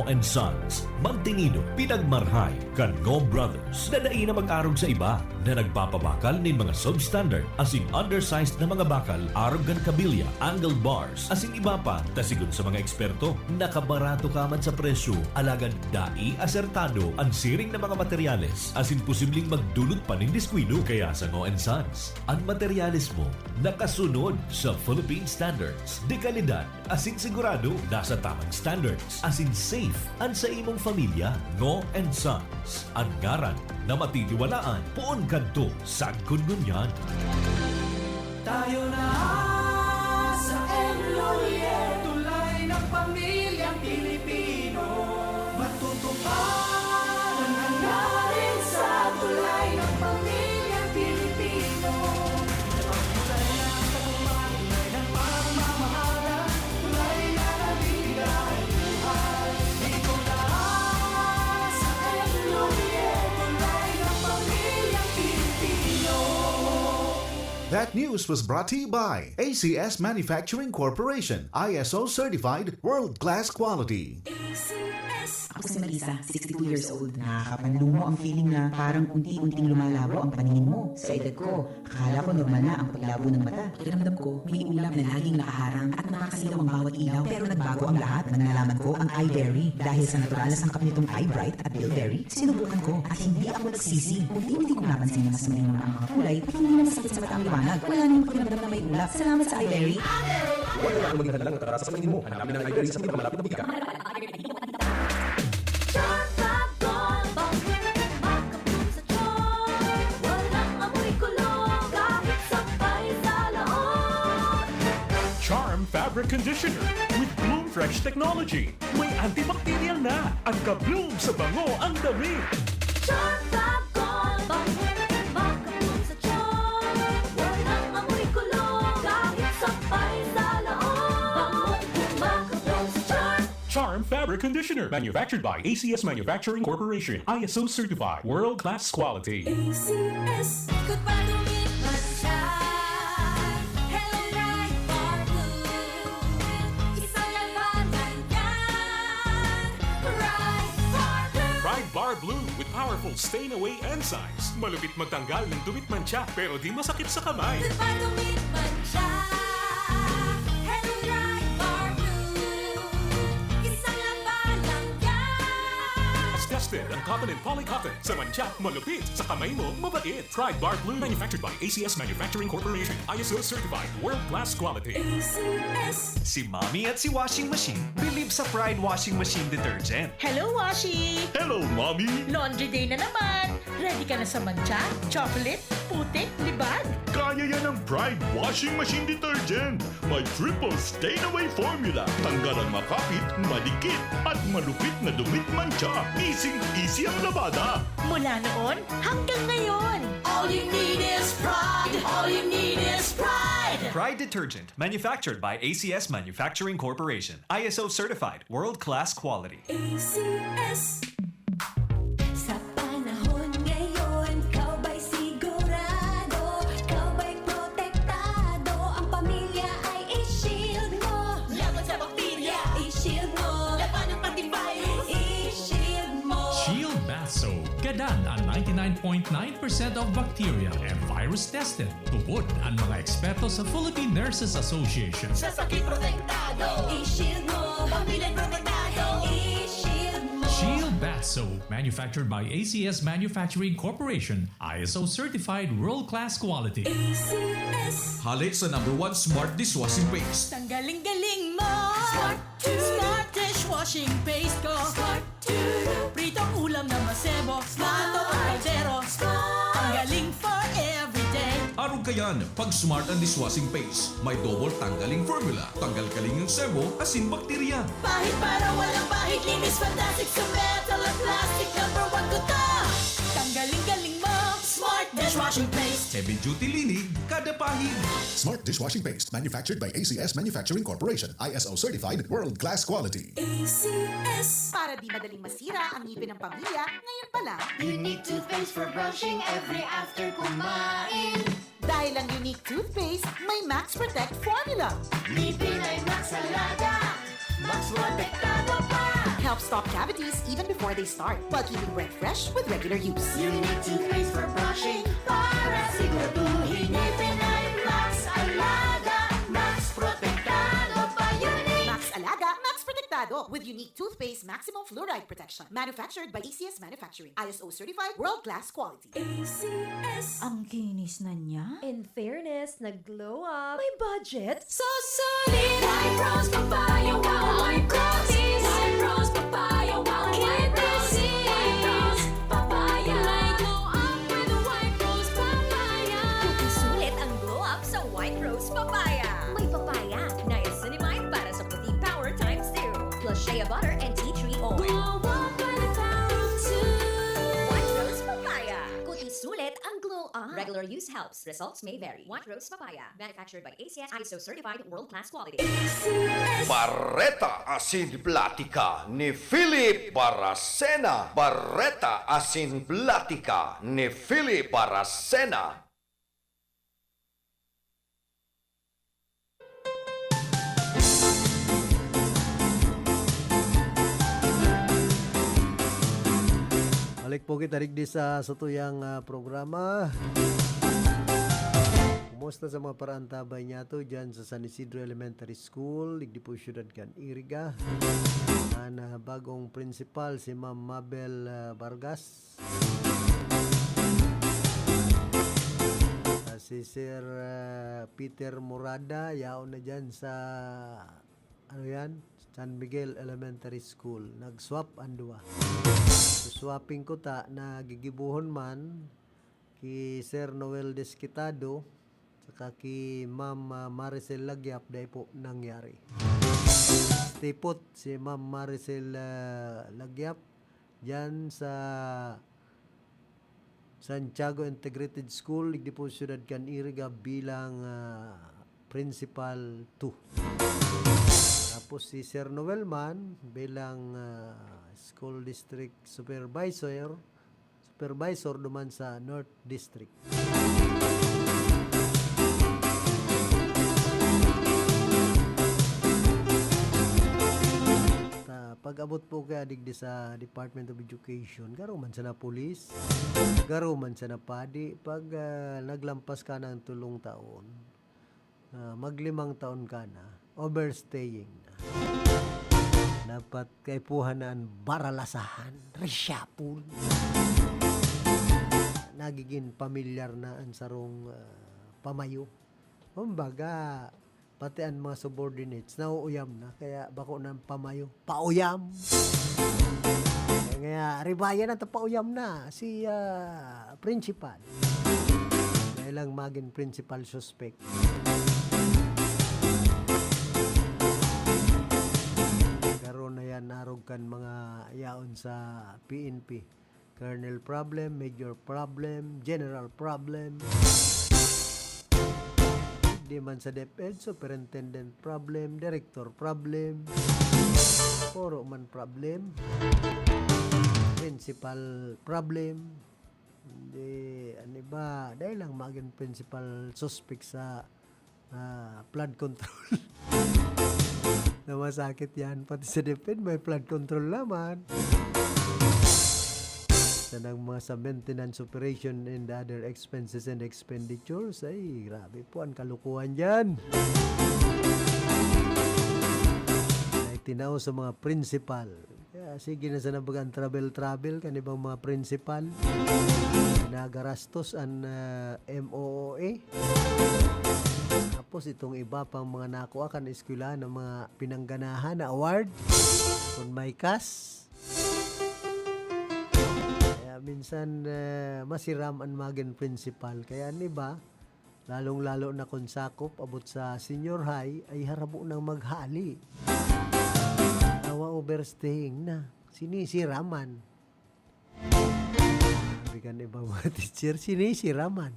[SPEAKER 17] and Sons, Magtinido, Pinagmarhay, Cano Brothers, na na mag-arog sa iba, na nagpapabakal ng mga substandard, asing undersized na mga bakal, arog gan kabilya, angle bars, asing iba pa, tasigon sa mga eksperto, nakabarato ka man sa presyo, alagad dai asertado, ang siring na mga materyales, asing posibleng magdulot pa ng diskwido, kaya sa Ngo and Sons, ang materyales mo, nakasunod sa Philippine Standards, de kalidad, asing sigurado, nasa tamang standards, asing safe, ang sa imong pamilya, Ngo and Sons, ang ngaran na matitiwalaan, puon kanto sa Gungunyan.
[SPEAKER 7] Tayo na sa Enloye, tulay ng pamilyang
[SPEAKER 11] News was brought to you by ACS Manufacturing Corporation, ISO certified world-class quality.
[SPEAKER 18] Ako si Marisa, 62 years old. Nakakapanalo mo ang feeling na parang unti-unting lumalabo ang paningin mo. Sa edad ko, akala ko normal na ang paglabo ng mata. Pakiramdam ko, may ulap na laging nakaharang at nakakasilaw ang bawat ilaw. Pero nagbago ang lahat nang nalaman ko ang iBerry. Dahil sa natural na sangkap nitong iBright at Bilberry, sinubukan ko at hindi ako nagsisi. Unti-unti kong napansin na mas maling ang mga kulay at hindi na masakit sa mata ang liwanag. Wala nang pakiramdam na may ulap. Salamat sa iBerry.
[SPEAKER 10] Huwag na akong maging handa lang ng karasa sa paningin mo. Hanapin ang iBerry sa pinakamalapit na bika.
[SPEAKER 5] Charm Fabric Conditioner with Bloom Fresh Technology. May antibacterial na at ka-bloom sa bango ang damit.
[SPEAKER 1] Charm Fab Gold Makabloom sa charm Walang amoy kulong kahit sabay sa loob Makabloom sa charm
[SPEAKER 5] Charm Fabric Conditioner. Manufactured by ACS Manufacturing Corporation. ISO certified. World-class quality.
[SPEAKER 1] ACS Goodbye to me Hello Right Bar Blue Isang labanan yan Right Bar Blue
[SPEAKER 5] Pride Bar Blue with powerful stain-away enzymes. Malupit magtanggal ng dumit mancha pero di masakit sa kamay.
[SPEAKER 1] Goodbye to me Hello Right Bar Blue Isang labanan yan
[SPEAKER 5] As tested ang cotton and polycotton. Sa mancha, malupit. Sa kamay mo, mabait. Pride Bar Blue. Manufactured by ACS Manufacturing Corporation. ISO certified. World-class quality.
[SPEAKER 1] ACS
[SPEAKER 6] Si Mommy at si Washing Machine believe sa Pride Washing Machine Detergent.
[SPEAKER 7] Hello, Washi!
[SPEAKER 8] Hello, Mommy!
[SPEAKER 7] Laundry day na naman! Ready ka na sa mancha, chocolate, putik, libag?
[SPEAKER 8] Kaya yan ang Pride Washing Machine Detergent. May triple stain-away formula. Tanggal ang makapit, madikit, at malupit na dumit mancha. Easy ang labada.
[SPEAKER 7] Mula noon hanggang ngayon.
[SPEAKER 1] All you need is pride All you need is pride
[SPEAKER 6] Pride Detergent. Manufactured by ACS Manufacturing Corporation. ISO certified. World-class quality.
[SPEAKER 1] ACS Sa panahon ngayon, kau ba'y sigurado? Kau ba'y protektado? Ang pamilya ay i-shield mo. Laban sa bakterya, i-shield mo. Laban ng pati virus, i-shield mo.
[SPEAKER 9] Shield Bath Soap. Gadan ang 99.9% of bacteria and virus tested. Tupod ang mga eksperto sa Philippine Nurses Association.
[SPEAKER 1] Sa sakit protektado, i-shield mo. Pamilya protektado, i-shield mo.
[SPEAKER 9] Shield Bath Soap, manufactured by ACS Manufacturing Corporation, ISO certified world-class quality.
[SPEAKER 1] ACS
[SPEAKER 10] Halik sa #1 Smart Dishwashing Paste.
[SPEAKER 7] Tanggaling-galing mo!
[SPEAKER 1] Smart
[SPEAKER 7] Smart dishwashing paste ko!
[SPEAKER 1] Smart
[SPEAKER 7] Pritong ulam na masebo, plato o kaldero. Tanggaling for everyday.
[SPEAKER 10] Arog kayan, pag Smart ang Dishwashing Paste, may double tanggaling formula. Tanggal kaling ng sebo, asin bakterya.
[SPEAKER 7] Pahit para walang pahit, linis, fantastic sa metal at plastic. #1 ko to! Tanggaling-galing mo! Smart dishwashing paste.
[SPEAKER 10] Heavy duty linig, kada pahid.
[SPEAKER 11] Smart Dishwashing Paste, manufactured by ACS Manufacturing Corporation, ISO certified world-class quality.
[SPEAKER 1] ACS
[SPEAKER 2] Para di madaling masira ang ngipin ng pamilya, ngayon pa lang.
[SPEAKER 1] Unique toothpaste for brushing every after kumain.
[SPEAKER 2] Dahil ang unique toothpaste, may Max Protect formula.
[SPEAKER 1] Ngipin ay Max Alaga. Max protektado pa.
[SPEAKER 2] Helps stop cavities even before they start, while keeping breath fresh with regular use.
[SPEAKER 1] Unique toothpaste for brushing para siguraduhin ngipin ay Max Alaga. Max protektado pa. Unique
[SPEAKER 2] Max Alaga, Max Protectado with unique toothpaste maximum fluoride protection. Manufactured by ACS Manufacturing. ISO certified world-class quality.
[SPEAKER 1] ACS
[SPEAKER 12] Ang kinis na niya.
[SPEAKER 13] In fairness, nag-glow up.
[SPEAKER 12] May budget?
[SPEAKER 1] So solid. White Rose Papaya, wow, White Roses. White Rose Papaya, wow, White Roses. White Rose Papaya. May glow up with White Rose Papaya.
[SPEAKER 13] Sulit ang glow up sa White Rose Papaya. May papaya, niacinamide para sa protein power times 2, plus shea butter and tea tree oil.
[SPEAKER 1] Glow up with the power of 2.
[SPEAKER 13] White Rose Papaya. Kuting sulit ang glow up. Regular use helps. Results may vary. White Rose Papaya. Manufactured by ACS ISO certified world-class quality.
[SPEAKER 14] Barreta Asin Platica ni Philip Baracena. Barreta Asin Platica ni Philip Baracena.
[SPEAKER 15] Balik po kita digdi sa tuyang programa. Kumusta sa mga parantabay niya to dyan sa San Isidro Elementary School, digdi po siyudad kan Iriga. Bagong principal si Ma'am Mabel Vargas. Si Sir Peter Morada, yaon na dyan sa San Miguel Elementary School. Nag-swap ang duwa. Swapping ko ta, nagigibuhon man ki Sir Noel Desquitado saka ki Ma'am Maricel Lagyap, dahil po nangyari. Tipot si Ma'am Maricel Lagyap dyan sa Santiago Integrated School, digdi po siyudad kan Iriga bilang Principal 2. Tapos si Sir Noel man bilang School District Supervisor duman sa North District. Pag-abot po kaya digdi sa Department of Education, garo man sa na police, garo man sa na padi, pag naglampas ka ng 3 taon, mag-5 taon ka na, overstaying na. Dapat kay puhanan baralasahan, reshuffle. Nagiging pamilyar na ang sarong pamayo. Kumbaga, pati ang mga subordinates nauuyam na, kaya bako ng pamayo pauyam, kaya ribayan at pauyam na si principal dahil lang maging principal suspect. Karon na yan narog kan mga yaon sa PNP, colonel problem, major problem, general problem. Di man sa DepEd, superintendent problem, director problem, puro man problem, principal problem. Hindi, ano ba, dahil lang maging principal suspect sa flood control. Na masakit yan, pati sa DepEd may flood control naman. Ng mga sa maintenance operation and other expenses and expenditures, ay grabe po ang kalukuhan dyan. Ay tinaw sa mga principal, kaya sige na sa nabagang travel kanibang mga principal nagarastos ang MOOA. Tapos itong iba pang mga nakuha kan eskwela ng mga pinangganahan na award kung may cash. Minsan masiram ang maging principal, kaya ni ba lalong-lalo na kung sakop abot sa senior high ay harabo nang maghali. Awa overstaying na, sinisiraman. Sabi kan iba mga teacher, sinisiraman.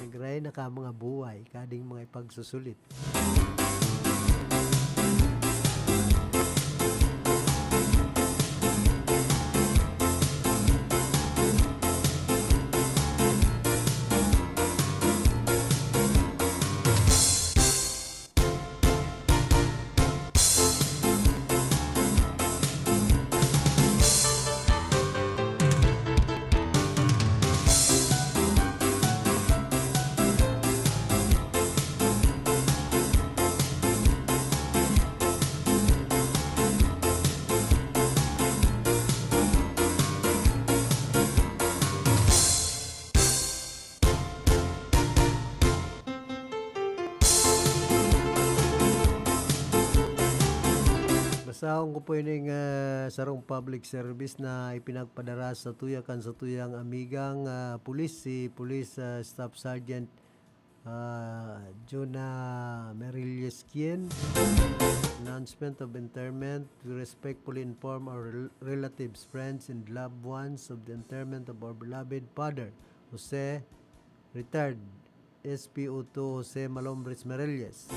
[SPEAKER 15] Nagray na ka mga buhay, kading mga ipagsusulit. Basahon ko po yun sarong public service na ipinagpadara sa tuyakan sa tuyang amigang pulis, si Police Staff Sergeant Jonah Merilles-Kien. Announcement of interment. We respectfully inform our relatives, friends, and loved ones of the interment of our beloved father, Jose, retired SPO2 Jose Malombres Merilles.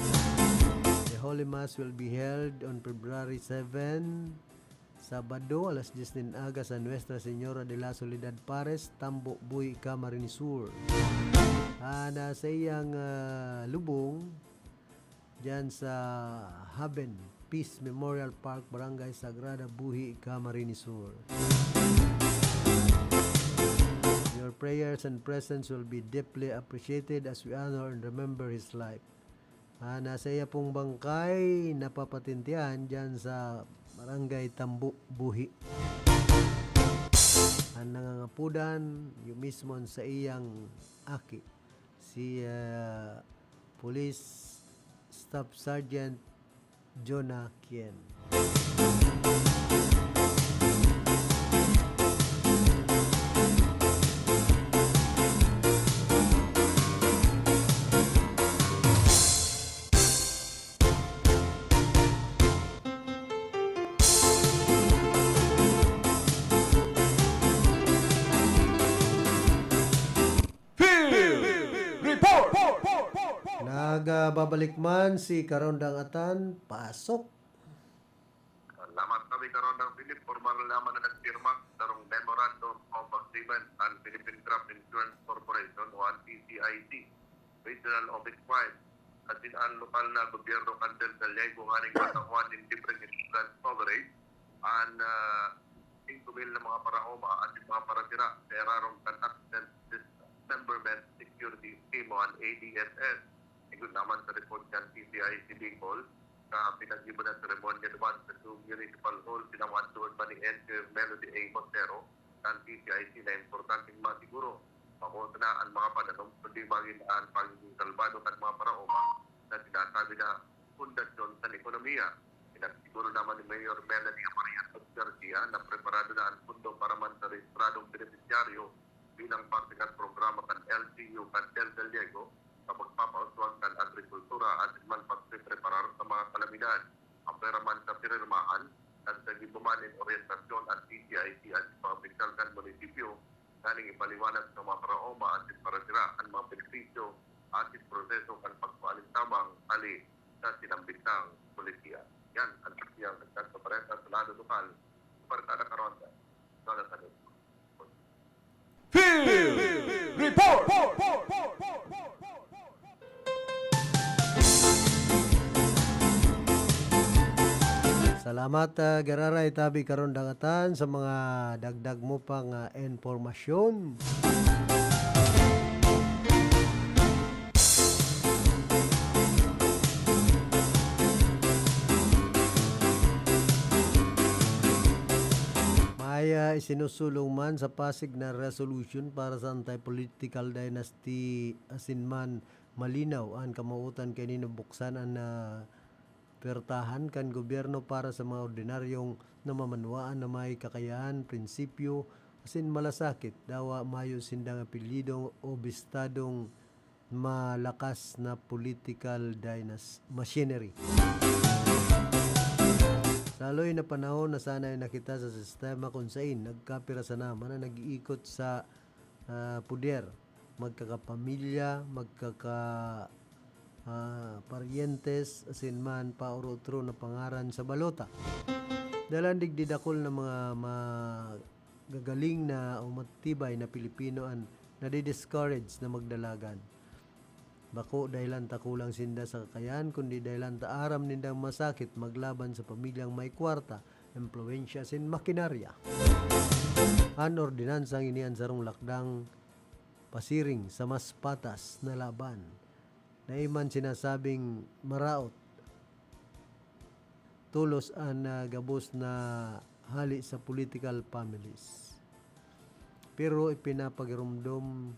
[SPEAKER 15] The Holy Mass will be held on February 7, Sabado, alas 10 din aga sa Nuestra Señora de la Soledad Pares, Tambo, Buy, Camarines Sur. Nasa iyang lubong dyan sa Haben, Peace Memorial Park, Barangay Sagrada Buhi, Camarines Sur. Your prayers and presence will be deeply appreciated as we honor and remember his life. Nasa iya pong bangkay napapatintihan dyan sa Barangay Tambu, Buhi. Ang nangangapudan, yung mismo sa iyang aki, si Police Staff Sergeant Jonah Kien. Nagbabalik man si Karondang Atan, pasok.
[SPEAKER 16] Salamat kami Karondang Philip, formal naman na nagpirma sarong Memorandum of Agreement and Philippine Crop Insurance Corporation o ang PCIC, Regional Office 5, at ang lokal na gobyerno kantel sa liyay kung aning katakuan in different insurance coverage and 5,000 na mga paraoma at mga parasira sa erarong conducted dismemberment security scheme o ang ADSS. Ikot naman sa report ng PCIC Bicol na pinag-iba ng seremonya naman sa Municipal Hall pinawan doon pa ni Engineer Melody A. Montero ng PCIC na importanteng masiguro makunta na ang mga pananong kundi maging ang pagiging kalbado ng mga paraoma na sinasabi na pundasyon sa ekonomiya. Pinagsiguro naman ni Mayor Melody Amarian Garcia na preparado na ang pundo para man sa rehistradong beneficiaryo bilang parte ng programa kan LGU Cantel del Diego sa pagpapauswag ng agrikultura at man pagpreparar sa mga kalamidad. Ang pera man sa pinirmahan at sa gibuman in orientasyon at PCIC at pang-opisyal ng munisipyo naning ipaliwanag sa mga paraoma at parasira ang mga benepisyo at proseso ng pagpaalintabang ali sa sinambitang polisiya. Yan ang siyang nagsasapareta sa lado lokal para sa Karonda. Salamat.
[SPEAKER 3] Field Report!
[SPEAKER 15] Salamat Gararay Tabi Karondang Atan sa mga dagdag mo pang informasyon. May isinusulong man sa Pasig na resolution para sa anti-political dynasty asinman malinaw ang kamautan kay ninubuksan ang pertahan kan gobyerno para sa mga ordinaryong namamanwaan na may kakayahan, prinsipyo, asin malasakit, dawa mayo sindang apelyido o bistadong malakas na political machinery. Saloy na panahon na sana ay nakita sa sistema kung saan nagkapira sa naman na nag-iikot sa puder, magkakapamilya, parientes, asin man paurotro na pangaran sa balota. Dalang digdidakol na mga magagaling na o matibay na Pilipino ang nadi-discourage na magdalagan. Bako dahilan takulang sinda sa kakayahan, kundi dahilan taaram nindang masakit maglaban sa pamilyang may kwarta, impluensya asin makinarya. An ordinansang inian sarong lakdang pasiring sa mas patas na laban. Naiman sinasabing maraot tulos ang gabos na hali sa political families. Pero ipinapagirumdom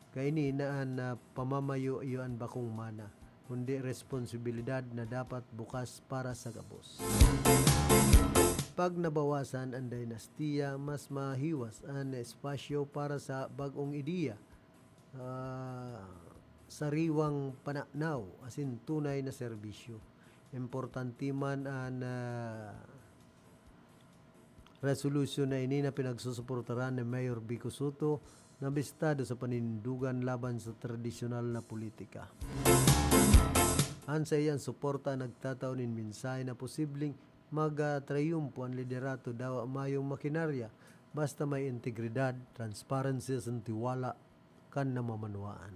[SPEAKER 15] kaini naan na pamamayo iyon bakong mana, kundi responsibilidad na dapat bukas para sa gabos. Pag nabawasan ang dinastiya, mas mahiwas ang espasyo para sa bagong ideya, sariwang pananaw, asin tunay na serbisyo. Importante man ang resolution na ini na pinagsusuportaran ni Mayor Vico Soto na bistado sa panindugan laban sa tradisyonal na politika. Ansa iyang suporta nagtataon in mensahe na posibleng mag-triumpo ang liderato daw mayong makinarya basta may integridad, transparency at tiwala kan namamanuan.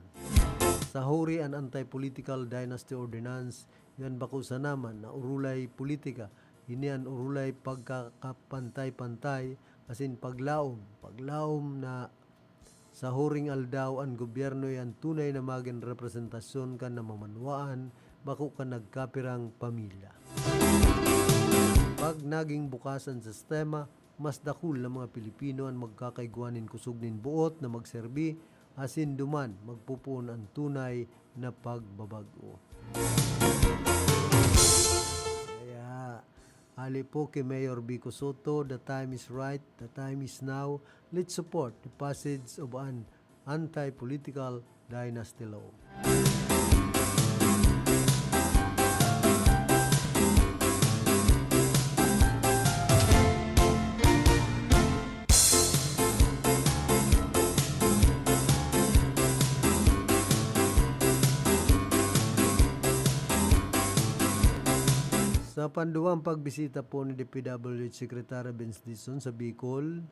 [SPEAKER 15] Sa huri ang anti-political dynasty ordinance yan bakusa naman na urulay politika. Inian urulay pagkakapantay-pantay asin paglaom na sa huring aldaw ang gobyerno yan tunay na maging representasyon kan na mamanwaan bako ka nagkapirang pamilya. Pag naging bukas ang sistema, mas dakul na mga Pilipino ang magkakaigwanin kusog nin buot na magserbi asin duman magpupuon ang tunay na pagbabago. Ali po kay Mayor Vico Soto, the time is right, the time is now. Let's support the passage of an anti-political dynasty law. Sa panduang pagbisita po ni DPWH Secretary Vince Dizon sa Bicol,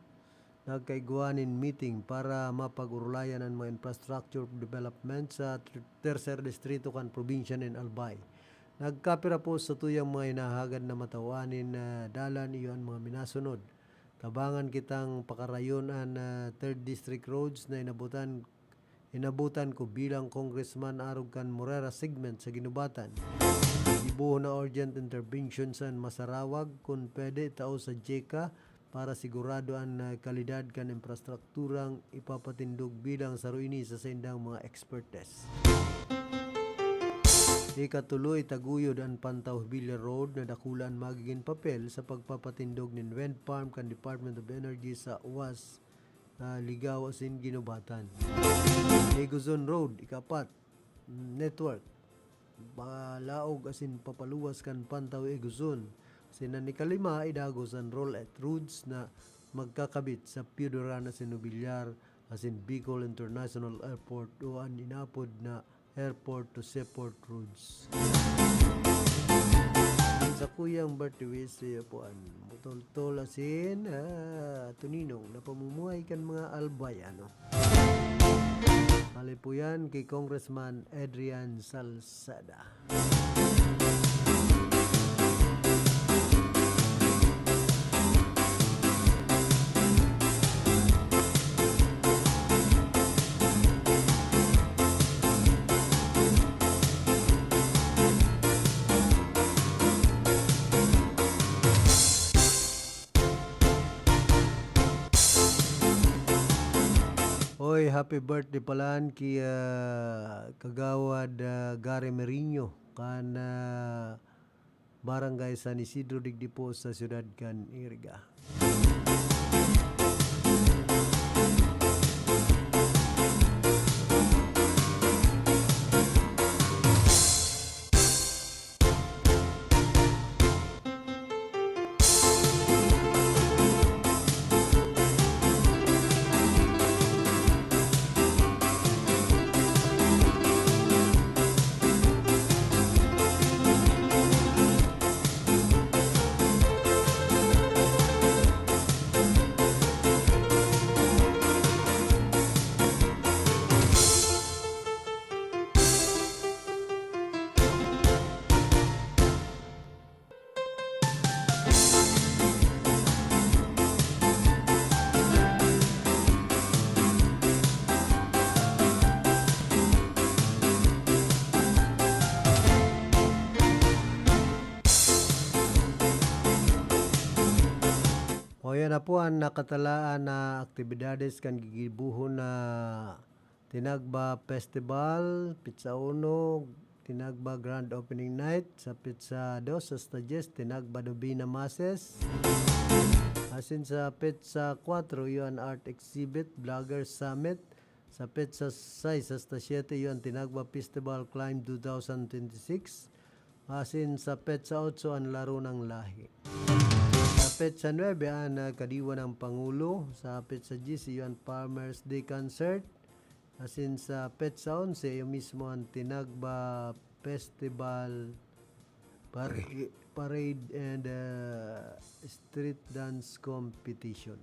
[SPEAKER 15] nagkaigwanin meeting para mapag-urulayan ang mga infrastructure development sa Tercer Distrito kan probinsya ng Albay. Nagkapira po sa tuyang mga inahagad na matawanin na dalan iyon mga minasunod. Tabangan kitang pakarayon ang 3rd District Roads na inabutan ko bilang Congressman arog kan Morera segment sa Ginubatan. Ibuho na urgent intervention sa Masarawag kung pwede tao sa JECA para sigurado ang kalidad kan infrastrukturang ipapatindog bilang saruini sa sendang mga expertes. Ikatuloy taguyod ang Pantaw Villa Road na dakulan magiging papel sa pagpapatindog ng wind farm kan Department of Energy sa UAS Ligaw asin Ginubatan. Negozon Road, ikapat, network, balaog asin papaluwas kan Pantaw Eguzon. Sina ni kalima idagos ang roll-out roads na magkakabit sa Piudoran asin Nobiliar asin Bicol International Airport o ang inapod na airport to seaport roads. Sa kuyang birthday po ang mutol-tol asin tuninong na pamumuhay kan mga albayano. Hali po yan kay Congressman Adrian Salceda. Oy, happy birthday palaan kay Kagawad Gary Merino kan Barangay San Isidro Digdipo sa siyudad kan Iriga. O yan na po ang nakatalaan na aktibidades kan gigibuhon na Tinagba Festival, Pizza Uno, Tinagba Grand Opening Night, sa Pizza 2, sa Stages, Tinagba Novena Masses. Asin sa Pizza 4, yun Art Exhibit, Vlogger Summit. Sa Pizza 6, sa Sta 7, yun Tinagba Festival Climb 2026. Asin sa Pizza 8, ang Laro ng Lahi. Sa Pizza 9, ang Kadiwa ng Pangulo. Sa Pizza 10, yun Farmers Day Concert. Asin sa Pizza 11, yung mismo ang Tinagba Festival Parade and Street Dance Competition.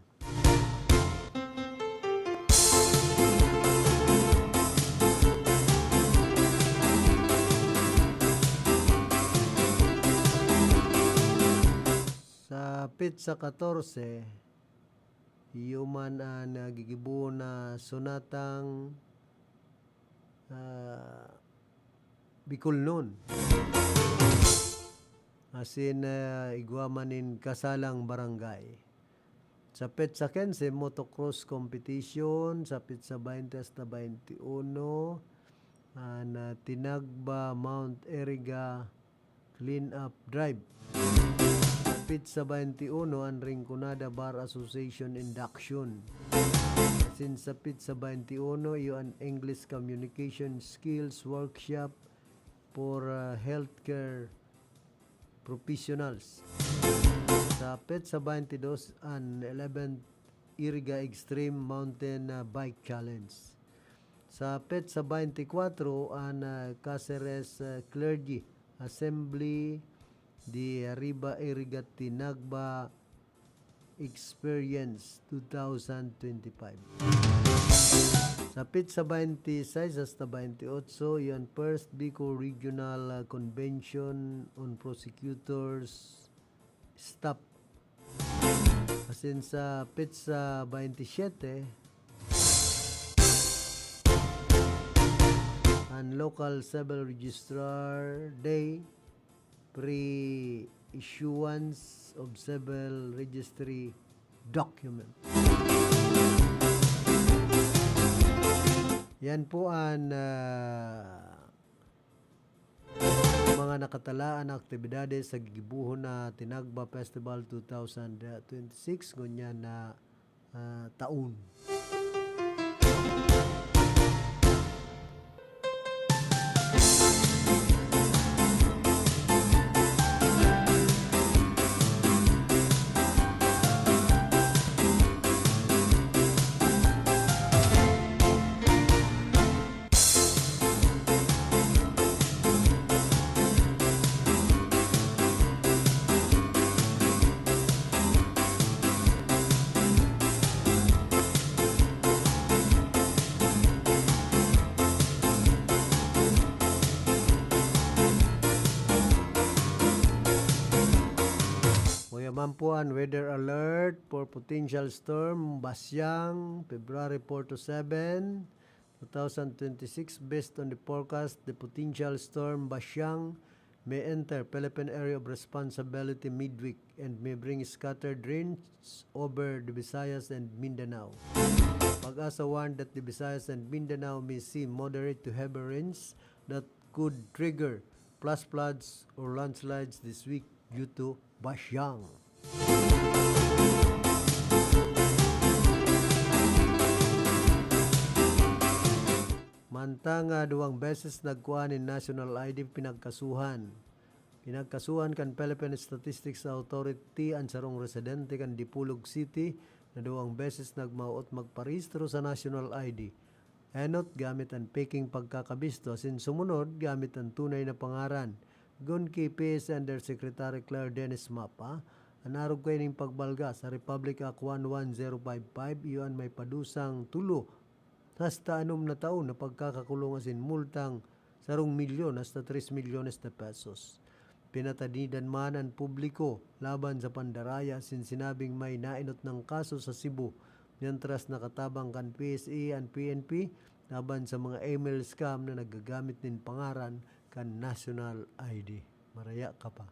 [SPEAKER 15] Sa Pizza 14, yuman nagigibo na sunatang Bicolnon. Asin igwamanin kasalang barangay. Sa Pizza 15, motocross competition. Sa Pizza 20 hasta 21, na Tinagba Mount Eriga Clean Up Drive. Sa Pizza 21, ang Rinconada Bar Association Induction. Since sa Pizza 21, yung English Communication Skills Workshop for healthcare professionals. Sa Pizza 22, an 11th Iriga Extreme Mountain Bike Challenge. Sa Pizza 24, an Caceres Clergy Assembly di Arriba Iriga Tinagba Experience 2025. Sa Pizza 26 hasta 28, yan First Bicol Regional Convention on Prosecutors Staff. Asin sa Pizza 27, ang Local Civil Registrar Day, pre-issuance of civil registry document. Yan po ang mga nakatalaan na aktibidades sa gigibuhon na Tinagba Festival 2026 ngunyan na taon. Mampuan weather alert for potential storm Basyang February 4 to 7, 2026. Based on the forecast, the potential storm Basyang may enter Philippine Area of Responsibility midweek and may bring scattered rains over the Visayas and Mindanao. Pag-asa warned that the Visayas and Mindanao may see moderate to heavy rains that could trigger flash floods or landslides this week due to Basyang. Mantang duwang beses nagkuha ni National ID pinagkasuhan. Pinagkasuhan kan Philippine Statistics Authority ang sarong residente kan Dipolog City na duwang beses nagmaot magparehistro sa National ID. Enot gamit ang peking pagkakabisto sin sumunod gamit ang tunay na pangaran. Gun kay PS Undersecretary Claire Dennis Mapa, anarog kayo ng pagbalga sa Republic Act 11055, iyon may padusang tulo hasta 6 na taon na pagkakakulong asin multang 1 milyon hasta 3 milyones na pesos. Pinatadidan man ang publiko laban sa pandaraya sin sinabing may nainot ng kaso sa Cebu, mientras nakatabang kan PSA and PNP laban sa mga email scam na nagagamit ng pangaran kan National ID. Maraya ka pa.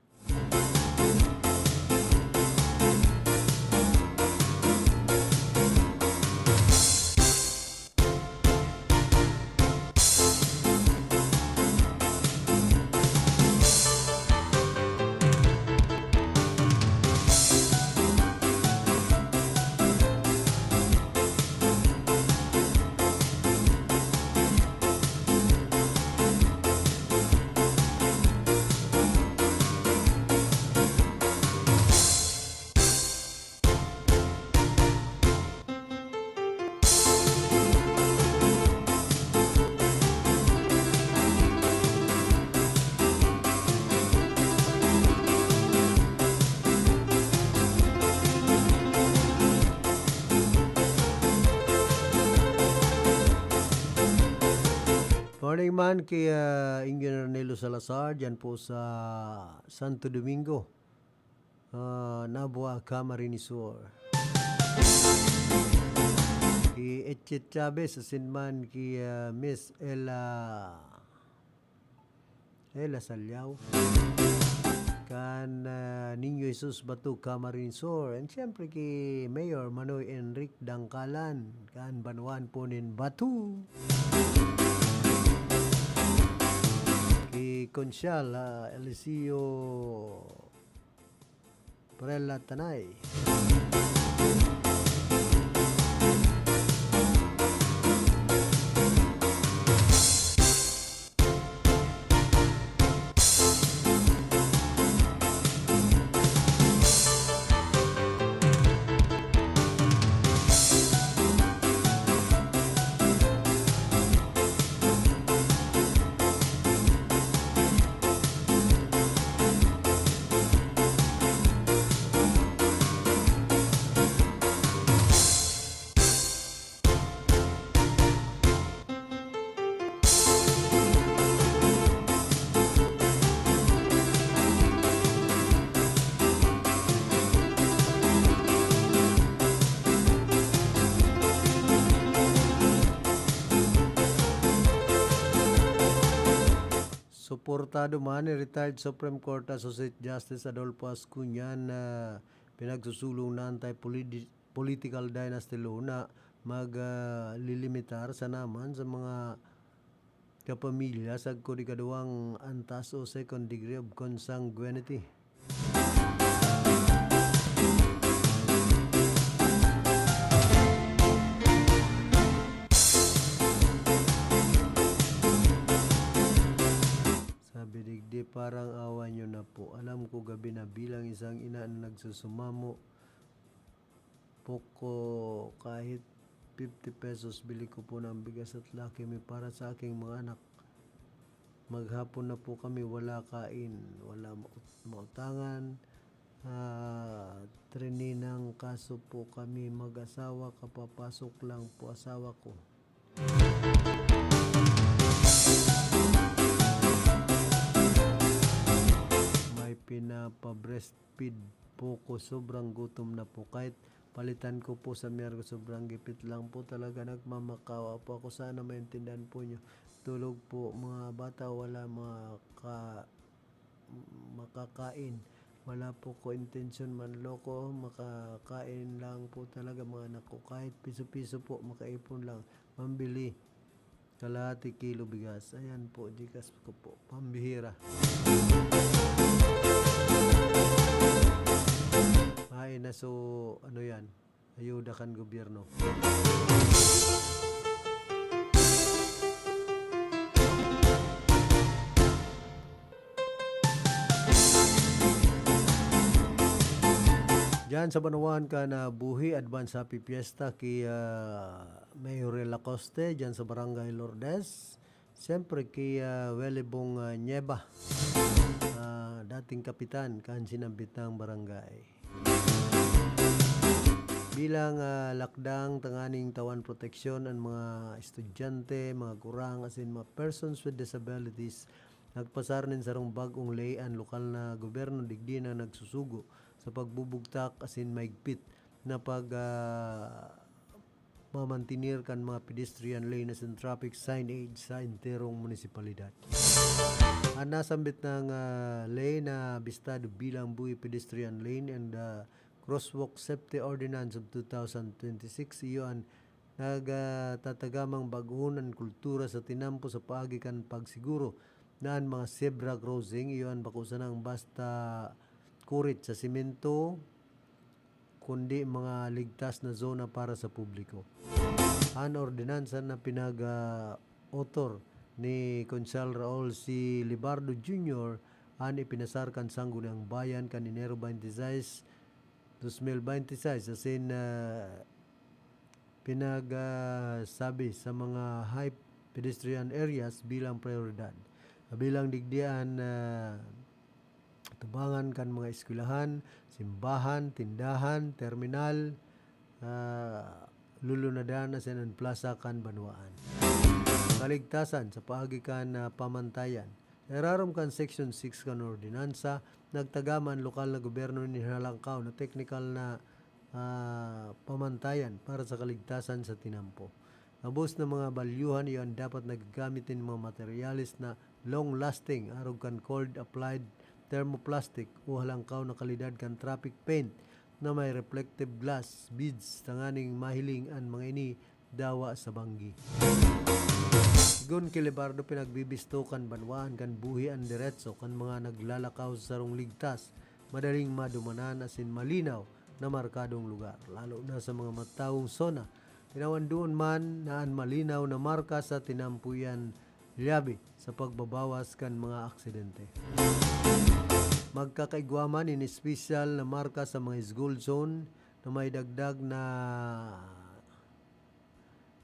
[SPEAKER 15] Morning man kay Engineer Nelo Salazar dyan po sa Santo Domingo. Nabua Camarinesor. Ki Etchet Chavez asinman ki Miss Ella Salyao. Kan Niño Jesus Batu Camarinesor. And siyempre ki Mayor Manoy Enric Dangkalan. Kan Banuan Punin Batu. Ki Consyal Eliseo Prela Tanay. Suportado man ni retired Supreme Court Associate Justice Adolfo Ascunyan na pinagsusulong na anti-political dynasty law na maglilimitar sa naman sa mga kapamilya sa kodikaduang antas o second degree of consanguinity. Di parang awa nyo na po. Alam ko gabi na bilang isang ina na nagsusumamo poko kahit 50 pesos bili ko po ng bigas at laki may para sa aking mga anak. Maghapon na po kami wala kain, wala mautangan. Trininang kaso po kami mag-asawa, kapapasok lang po asawa ko. Pinapa-breastfeed po ko, sobrang gutom na po. Kahit palitan ko po sa miyerko, sobrang gipit lang po talaga. Nagmamakawa po ako. Sana maintindihan po nyo. Tulog po mga bata, wala makakain. Wala po ko intensyon manloko. Makakain lang po talaga mga anak ko. Kahit piso-piso po, makaipon lang. Mambili kalahati kilo bigas. Ayan po, Gcash ko po. Pambihira. Ay, naso, ano yan? Ayuda kan gobyerno. Diyan sa Banawan ka na buhi, advance happy fiesta kay Mayor Lacoste, diyan sa Barangay Lourdes. Siyempre kay Welibong Nieva, dating kapitan, kan sinambit ng barangay. Bilang lakdang tanganing tawan proteksyon ang mga estudyante, mga kurang, as in mga persons with disabilities, nagpasar nin sarong bagong lay ang lokal na gobyerno digdi na nagsusugo sa pagbubugtak as in maigpit na pag mamantinir kan mga pedestrian lane as in traffic signage sa enterong munisipalidad. Ang nasambit ng lane na bistado bilang buhi pedestrian lane and Crosswalk Safety Ordinance of 2026, iyon nagtatagamang baguhunan kultura sa tinampo sa paagikan pagsiguro naan mga zebra crossing, iyon bakusan ng basta kurit sa simento kundi mga ligtas na zona para sa publiko. Ang ordinansa na pinag-author ni Consul Raul C. Libardo Jr. ang ipinasarkan sangguniang bayan kan Enero 26, 2026 as in pinagsabi sa mga high pedestrian areas bilang prioridad. Bilang digdian tubangan kan mga eskwelahan, simbahan, tindahan, terminal, lulunadan as in plaza kan Banwaan. Kaligtasan sa paagikan pamantayan Erarom kan Section 6 kan ordinansa, nagtagaman lokal na gobyerno ni Halangkaw na technical na pamantayan para sa kaligtasan sa tinampo. Abos na mga balyuhan iyon dapat nagagamitin mga materialis na long-lasting arog kan cold applied thermoplastic o halangkaw na kalidad kan traffic paint na may reflective glass beads tanganing mahiling an mga ini dawa sa banggi. Gun Kilibardo pinagbibistukan banwaan kan buhi an diretso kan mga naglalakaw sa sarong ligtas madaling madumanan asin malinaw na markadong lugar lalo na sa mga matawong zona. Tinawan doon man naan malinaw na marka sa tinampuyan liabi sa pagbabawas kan mga aksidente. Magkakaigwaman in special na marka sa mga school zone na may dagdag na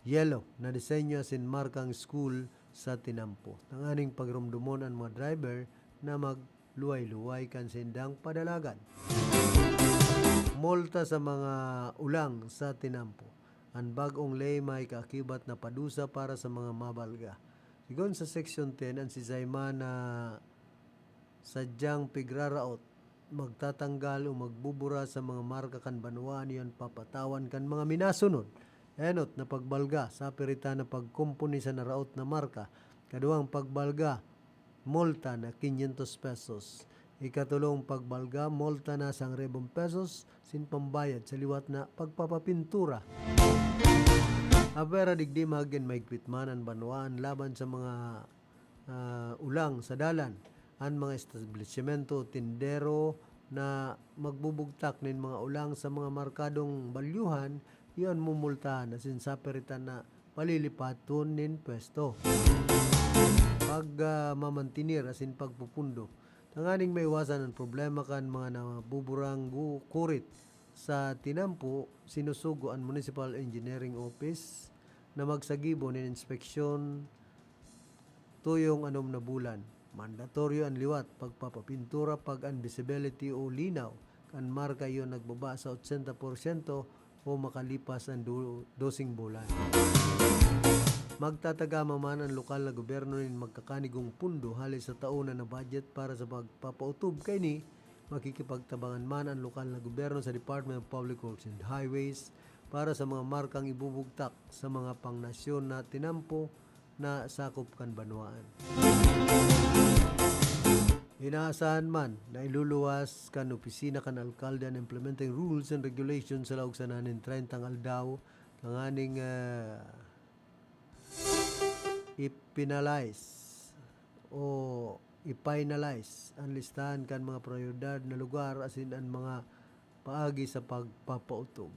[SPEAKER 15] yellow na disenyo asin markang school sa tinampo. Tanganing pagrumdumon ang mga driver na magluway-luway kan sindang padalagan. Multa sa mga ulang sa tinampo. Ang bagong ley may kaakibat na padusa para sa mga mabalga. Sigon sa Section 10, ang si Zayman na sadyang pigraraot, magtatanggal o magbubura sa mga marka kan banwaan yan papatawan kan mga minasunod. Enot na pagbalga sa perita na pagkumpuni sa naraot na marka. Kaduang pagbalga, multa na 500 pesos. Ikatulong pagbalga, multa na 1,000 pesos sin pambayad sa liwat na pagpapapintura. Apera digdi magin may kwitmanan banwaan laban sa mga ulang sa dalan. Ang mga establishmento, tindero na magbubugtak nin mga ulang sa mga markadong balyuhan, iyon mumultahan na sinsaperitan na palilipaton nin pwesto. Pag mamantinir asin pagpupundo, tanganing may iwasan ang problema kan mga nabuburang kurit sa tinampo, sinusugo ang Municipal Engineering Office na magsagibo ng inspeksyon tuyong anom na bulan. Mandatoryo ang liwat, pagpapapintura, pag ang visibility o linaw, kan marka yun nagbaba sa 80% o makalipas ang 12 bulan. Magtatagama man ang lokal na gobyerno ng magkakanigong pundo halis sa taon na budget para sa pagpapautob kay ni makikipagtabangan man ang lokal na gobyerno sa Department of Public Works and Highways para sa mga markang ibubugtak sa mga pangnasyon na tinampo na sakop kan banwaan. Inaasahan man na iluluwas kan opisina kan alkalde ang implementing rules and regulations sa laog sa nanin 30 aldaw kanganing ipinalize o i-finalize ang listahan kan mga prioridad na lugar asin ang mga paagi sa pagpapautob.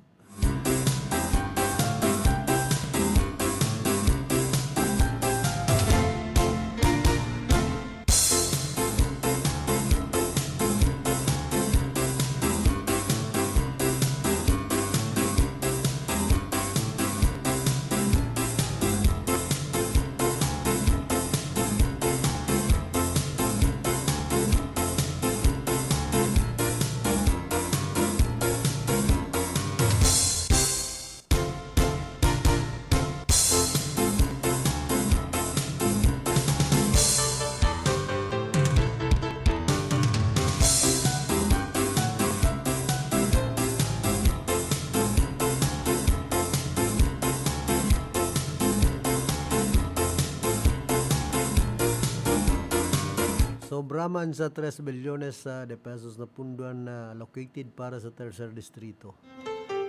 [SPEAKER 15] Sobra man sa 3 bilyones de pesos na punduan na allocated para sa tercer distrito.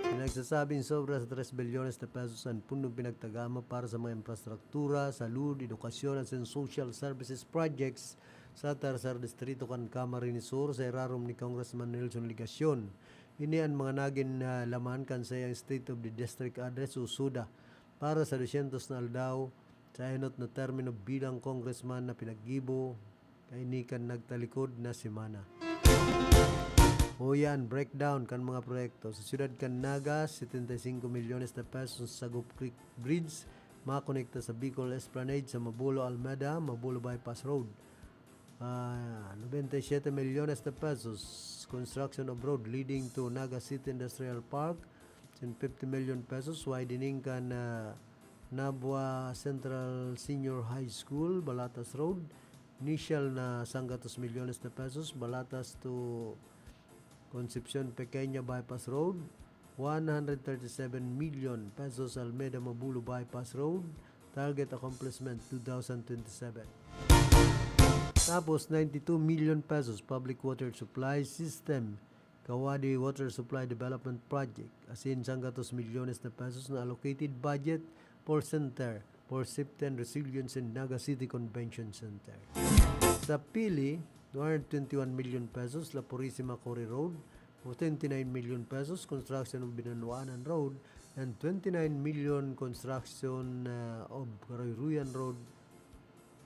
[SPEAKER 15] Pinagsasabing sobra sa 3 bilyones de pesos ang pundong pinagtagama para sa mga infrastruktura, salud, edukasyon at social services projects sa tercer distrito kan Camarines Sur sa irarom ni Congressman Nelson Ligacion. Ini ang mga naging laman kan sa State of the District Address o SUDA para sa 200 na aldaw sa enot na termino bilang congressman na pinaggibo kay ni kan nagtalikod na semana. O yan, breakdown kan mga proyekto. Sa siyudad kan Nagas, 75 milyones na pesos sa Sagup Creek Bridge, makonekta sa Bicol Esplanade sa Mabulo Almeda, Mabulo Bypass Road. 97 milyones na pesos construction of road leading to Naga City Industrial Park, 50 million pesos widening kan Nabua Central Senior High School, Balatas Road, initial na 100 milyones na pesos, Balatas to Concepcion Pequeña Bypass Road, 137 million pesos Almeida Mabulo Bypass Road, target accomplishment 2027. Tapos 92 million pesos public water supply system, Kawadi Water Supply Development Project, as in 100 milyones na pesos na allocated budget for Center for Safety and Resilience in Naga City Convention Center. Sa Pili, 221 million pesos La Purisima Cory Road, 29 million pesos construction of Binanuanan Road, and 29 million construction of Karoyruyan Road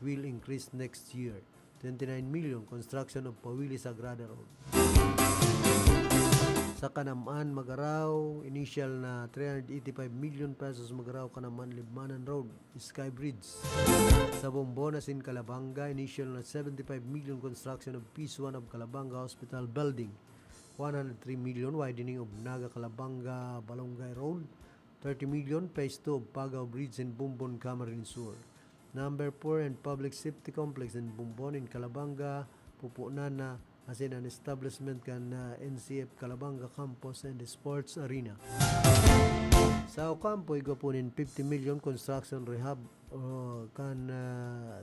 [SPEAKER 15] will increase next year. 29 million construction of Pawili Sagrada Road. Sa Kanaman, Magaraw, initial na 385 million pesos Magaraw, Kanaman, Libmanan Road, Sky Bridge. Sa Bombonas in Calabanga, initial na 75 million construction of Phase 1 of Calabanga Hospital Building. 103 million widening of Naga Calabanga Balongay Road. 30 million Phase 2 of Pagaw Bridge in Bumbon, Camarines Sur. Number 4 and Public Safety Complex in Bumbon in Calabanga, Pupunan na as in an establishment kan NCF Calabanga Campus and Sports Arena. Sa Ocampo, igapunin 50 million construction rehab kan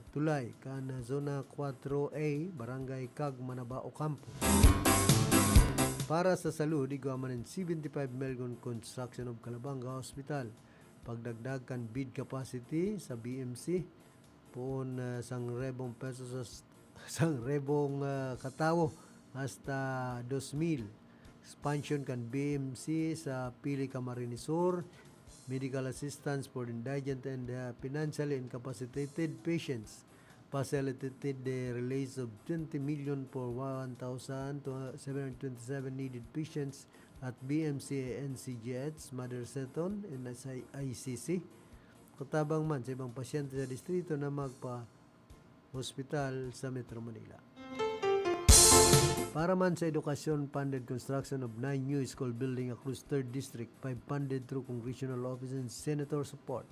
[SPEAKER 15] tulay kan zona 4A Barangay Cag Manaba Ocampo. Para sa salud, igamanin 75 million construction of Calabanga Hospital. Pagdagdag kan bid capacity sa BMC poon sang rebong pesos sang rebong katawo hasta 2,000. Expansion kan BMC sa Pili Camarines Sur, medical assistance for indigent and financially incapacitated patients, facilitated the release of 20 million for 1,727 needed patients at BMC NCGH, Mother Seton, and ICC. Katabang man sa ibang pasyente sa distrito na magpa-hospital sa Metro Manila. Para man sa edukasyon, funded construction of 9 new school building across 3rd District, 5 funded through Congressional Office and Senator support,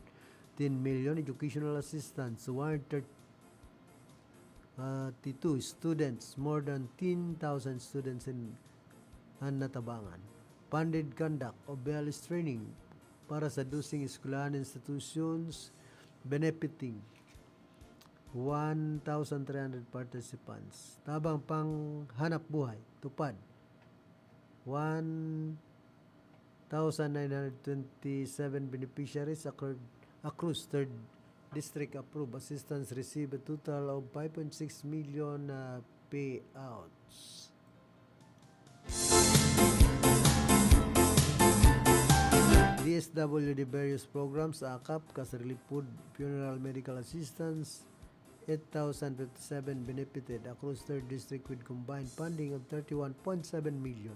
[SPEAKER 15] 10 million educational assistance, 132 students, more than 10,000 students in Natabangan. Funded conduct of BLS training para sa dosing eskwelahan institutions benefiting 1,300 participants. Tabang pang hanap buhay, tupad 1,927 beneficiaries across 3rd District approved assistance receive a total of 5.6 million payouts. DSWD various programs, AKAP, Kas Relief Food, Funeral Medical Assistance, 8,057 benefited across 3rd District with combined funding of 31.7 million.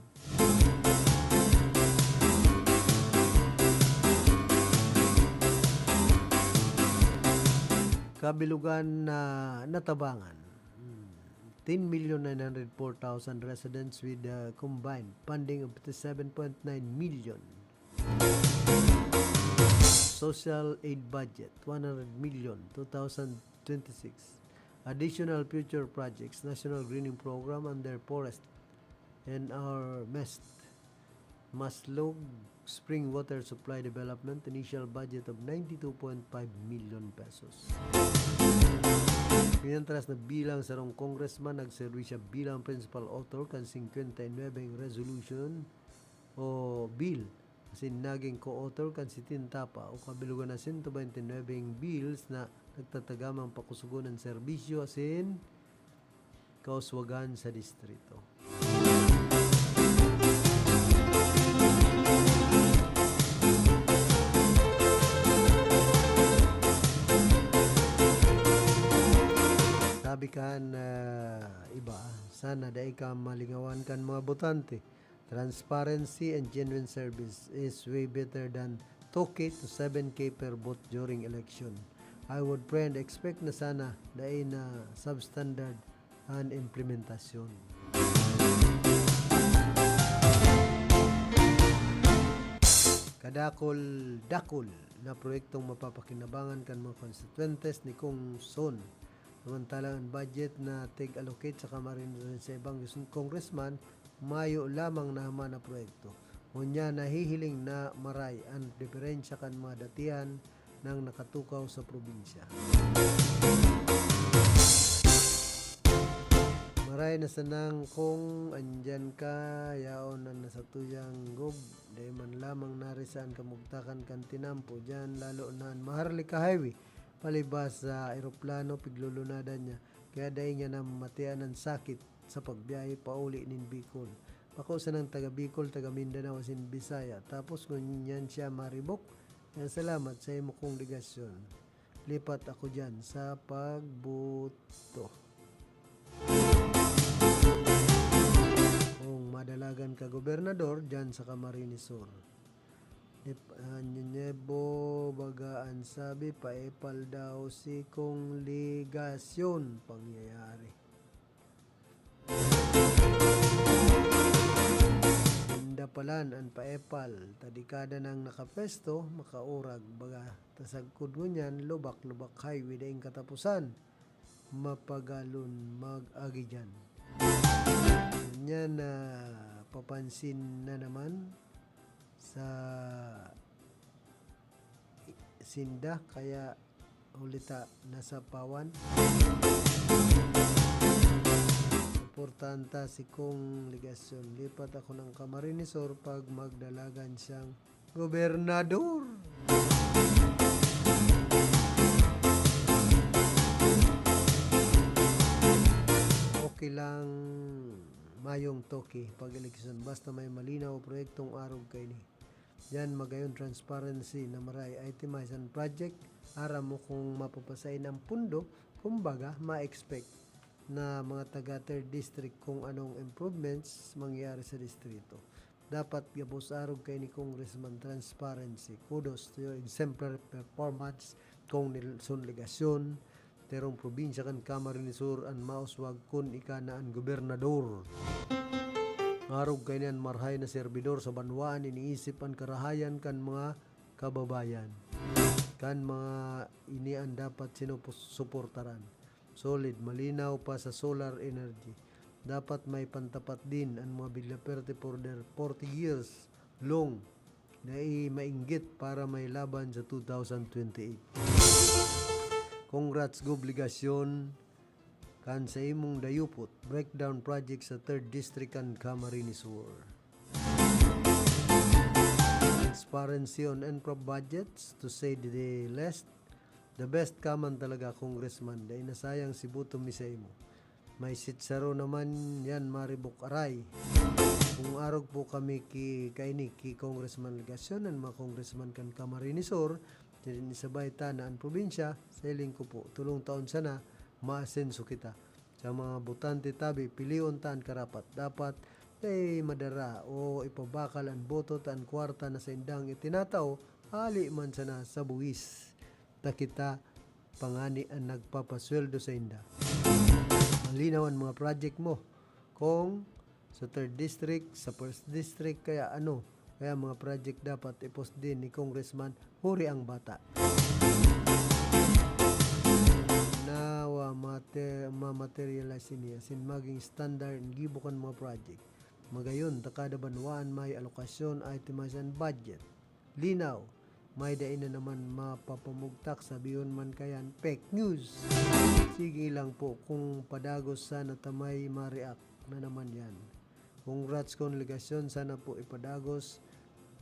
[SPEAKER 15] Kabilugan na Natabangan, 10,904,000 residents with combined funding of 57.9 million. Social aid budget 100 million 2026. Additional future projects, National Greening Program under Forest and our Maslog Spring Water Supply Development, initial budget of 92.5 million pesos. Mientras na bilang sarong congressman nagservi siya bilang principal author kan 59 resolution o bill. Asin naging co-author kan si Tintapa o kabilugan na 129 bills na nagtatagamang pakusugon ng serbisyo asin kauswagan sa distrito. Sabi kan iba, sana dahil ka malingawan kan mga botante. Transparency and genuine service is way better than 2K to 7K per vote during election. I would pray and expect na sana dahil na substandard ang implementasyon. Kadakol-dakol na proyektong mapapakinabangan kan mga konstituentes ni Kong Son Samantalang ang budget na tig-allocate sa Camarines sa ibang congressman, mayo lamang naman na proyekto. Unya nahihiling na maray ang diferensya kan mga datihan ng nakatukaw sa probinsya. Maray na sanang kung andyan ka, yaon na nasa tuyang gob, di man lamang narisaan kamugtakan kan tinampo dyan, lalo na ang Maharlika Highway, palibas sa aeroplano, piglulunadan niya, kaya dahil niya na matian ng sakit sa pagbiyahe pauli nin Bicol. Ako sa ng taga Bicol, taga Mindanao, sin Bisaya, tapos kung yan siya maribok, yan salamat sa imo kong ligasyon. Lipat ako dyan sa pagbuto. Kung madalagan ka gobernador dyan sa Camarines Sur. Nyebo bagaan sabi paepal daw si kong ligasyon pangyayari. Palan ang paepal tadikada nang nakapesto makaurag baga tasagkod ngunyan lubak-lubak highway daing katapusan mapagalon mag-agi dyan. Yan na papansin na naman sa Sinda kaya ulita nasa pawan. Importanta si kong ligasyon. Lipat ako ng Camarines Sur pag magdalagan siyang gobernador. Okay lang mayong toki pag eleksyon basta may malinaw o proyektong arog kay ni. Yan magayon transparency na maray itemized project ara mo kung mapapasain ang pundo kumbaga ma-expect na mga taga 3rd district kung anong improvements mangyayari sa distrito. Dapat gabos arog kay ni Congressman transparency. Kudos to your exemplary performance kung Nelson Legasyon terong probinsya kan Camarines Sur ang mauswag kun ika na ang gobernador. Arog kay niyan marhay na servidor sa banwaan iniisip ang karahayan kan mga kababayan. Kan mga inian dapat sinusuportaran. Solid, malinaw pa sa solar energy. Dapat may pantapat din ang mga Villaperte for their 40 years long na mainggit para may laban sa 2028. Congrats obligasyon kan sa imong dayupot breakdown project sa 3rd District kan Camarines Sur. Transparency on NPROB budgets to say the least. The best kaman talaga congressman dahil nasayang si Buto Misay mo. May sitsaro naman yan maribok aray. Kung arog po kami kaini ki Congressman Legasyon ang mga congressman kan Camarines Sur din isabay tanaan probinsya sailing ko po tulong taon sana maasenso kita. Sa mga butante tabi pilion taan karapat dapat ay madara o ipabakal ang boto taan kwarta na sa indang itinatao ali man sana sa buwis. Ta kita pangani ang nagpapasweldo sa inda. Malinaw ang mga project mo kung sa 3rd district, sa 1st district kaya kaya mga project dapat i-post din ni Congressman Huri ang Bata. Nawa ma-materialize niya sin maging standard ng gibukan mga project. Magayon takada banwaan may alokasyon itemized budget. Linaw may dain na naman mapapamugtak sabiyon man kayan fake news. Sige lang po kung padagos sana tamay ma-react na naman yan. Congrats kong legasyon sana po ipadagos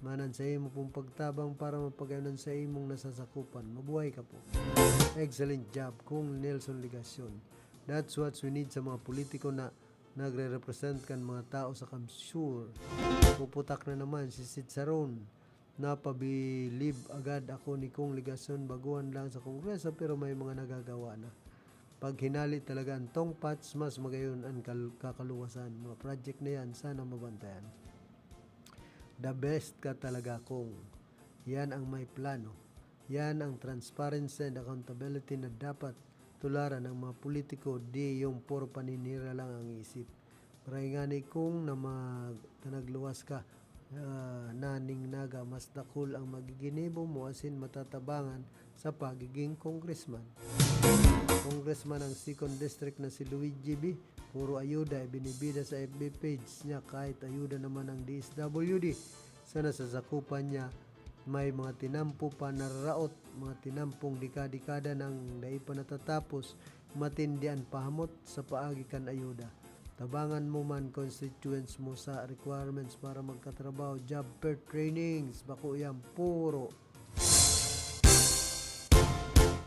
[SPEAKER 15] manan sa imo pong pagtabang para mapagayon sa imong nasasakupan. Mabuhay ka po. Excellent job kung Nelson Legasyon. That's what we need sa mga politiko na nagre-represent kan mga tao sa Kamsur. Puputak na naman si Sitsaron. Napabilib agad ako ni Kong Legasyon baguhan lang sa Kongreso pero may mga nagagawa na. Pag hinali talaga ang tongpats, mas magayon ang kakaluwasan. Mga project na yan, sana mabantayan. The best ka talaga Kong. Yan ang may plano. Yan ang transparency and accountability na dapat tularan ng mga politiko, di yung puro paninira lang ang isip. Maray nga ni Kong na nagluwas ka. Naning naga mas dakul ang magiginibo mo asin matatabangan sa pagiging congressman. Congressman ng 2nd District na si Luigi B. Puro ayuda binibida sa FB page niya kahit ayuda naman ng DSWD. Sa nasasakupan niya may mga tinampo pa na raot, mga tinampong dekada ng dai pa natatapos, matindian pahamot sa paagi kan ayuda. Tabangan mo man constituents mo sa requirements para magkatrabaho, job fair trainings, bako yan puro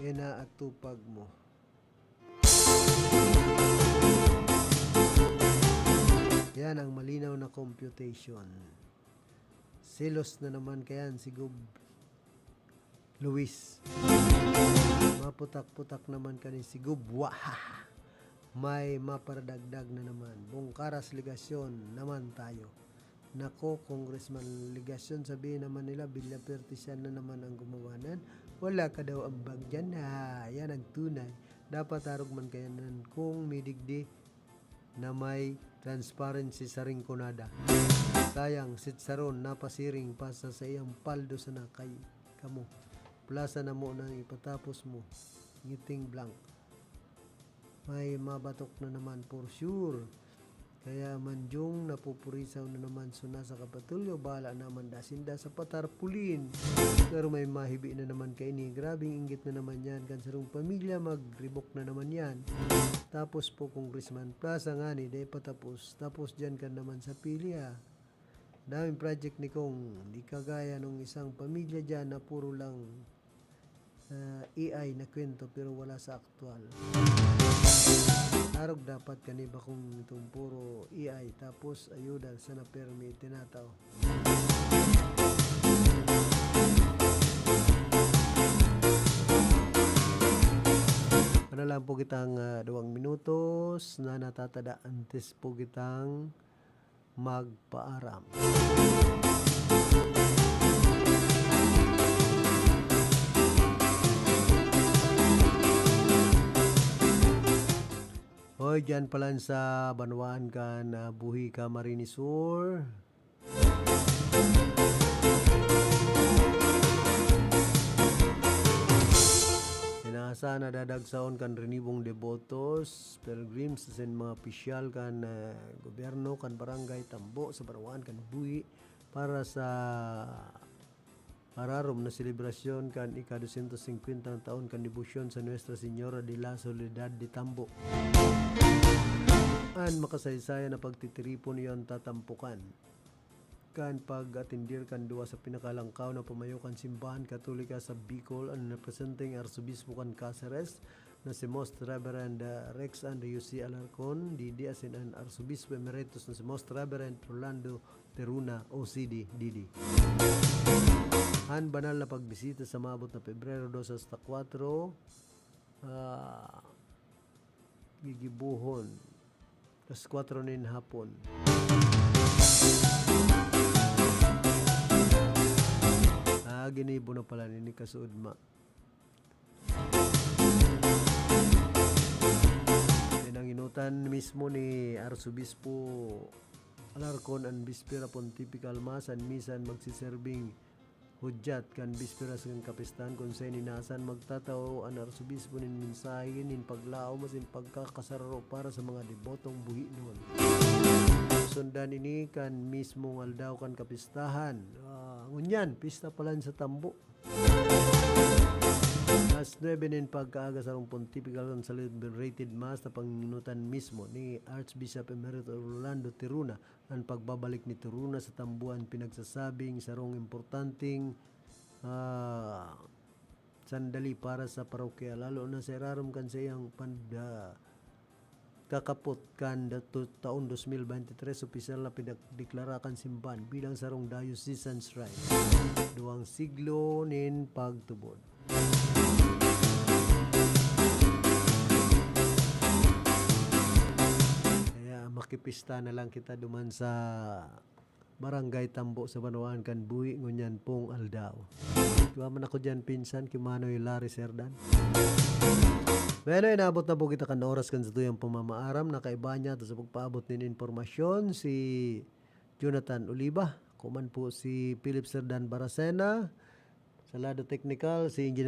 [SPEAKER 15] inaatupag mo. Yan ang malinaw na computation. Selos na naman kayan si Gub Luis. Maputak-putak naman kani si Gub Waha. May maparadagdag na naman. Bungkaras ligasyon naman tayo. Nako, Congressman ligasyon, sabihin naman nila Villa Pertisan na naman ang gumawanan. Wala ka daw ambag dyan. Yan ang tunay. Dapat arog man kayanan kung midigdi na may transparency sa ringkonada. Sayang, sitsaron, napasiring pasa sa iyang paldo sa nakay kamo. Plaza na mo nang ipatapos mo. Ngiting blank. May mabatok na naman for sure. Kaya manjong napupurisaw na naman suna sa kapatulyo. Bahala naman dasinda sa patarpulin. Pero may mahibi na naman kay ni. Grabing inggit na naman yan. Kansarong pamilya mag-ribok na naman yan. Tapos po Congressman Plaza nga ni day patapos. Tapos dyan ka naman sa pilya. Daming project ni Kong. Di kagaya nung isang pamilya dyan na puro lang AI na kwento pero wala sa aktual. Arog dapat kaniba kung itong puro AI tapos ayuda sa na-permit tinataw. Ano lang po kitang 2 minutos na natatada antes po kitang magpaaram. Hoy, dyan pala sa Banwaan ka na buhi ka Marinisur. Inaasahan na dadagsaon kan renibong debotos, pilgrims sa mga opisyal kan gobyerno kan barangay Tambo sa Banwaan kan buhi para sa pararom na selebrasyon kan ika-250 taon kan debosyon sa Nuestra Señora de la Soledad de Tambo. An makasaysayan na pagtitiripon yon tatampukan. Kan pag-atindir kan duwa sa pinakalangkaw na pamayokan simbahan Katolika sa Bicol ang representing Arsobispo kan Cáceres na si Most Reverend Rex Andrew C. Alarcon, Didi asin ang Arsobispo Emeritus na si Most Reverend Rolando Teruna OCD Didi. Han banal na pagbisita sa maabot na Pebrero 2 hasta 4 gigibuhon kas 4 nin hapon. Ginibo na pala ni kasuudma. Nanginutan mismo ni Arsobispo Alarcon ang Bispera Pontifical Mass and Misan magsiserving hudyat kan bisperas kan kapistan kung sa ininasan magtataw ang Arsobispo nin mensahe nin paglao masin pagkakasararo para sa mga debotong buhi noon. Sundan ini kan mismo aldaw kan kapistahan. Ngunyan, pista pala sa Tambo. Mas 9 nin pagkaaga sa Pontifical and Celebrated Mass na panginutan mismo ni Archbishop Emeritus Rolando Teruna ang pagbabalik ni Teruna sa Tambuan pinagsasabing sarong importanteng sandali para sa parokya lalo na sa irarom kan sa iyang kakapot kan taon 2023 opisyal na pinagdeklara kan simbahan bilang sarong diocesan shrine. 2 siglo nin pagtubod. Kaya makipista na lang kita duman sa Barangay Tambo sa Banwaan kan buhi ngunyan pong aldaw. Diba man ako dyan pinsan Kimanoy Larry Serdan. Bueno, inabot na po kita kan oras kan sa tuyang pamamaaram. Nakaiba niya sa pagpaabot nin informasyon si Jonathan Oliva. Kuman po si Philip Serdan Baracena. Sa lado technical, si Engineer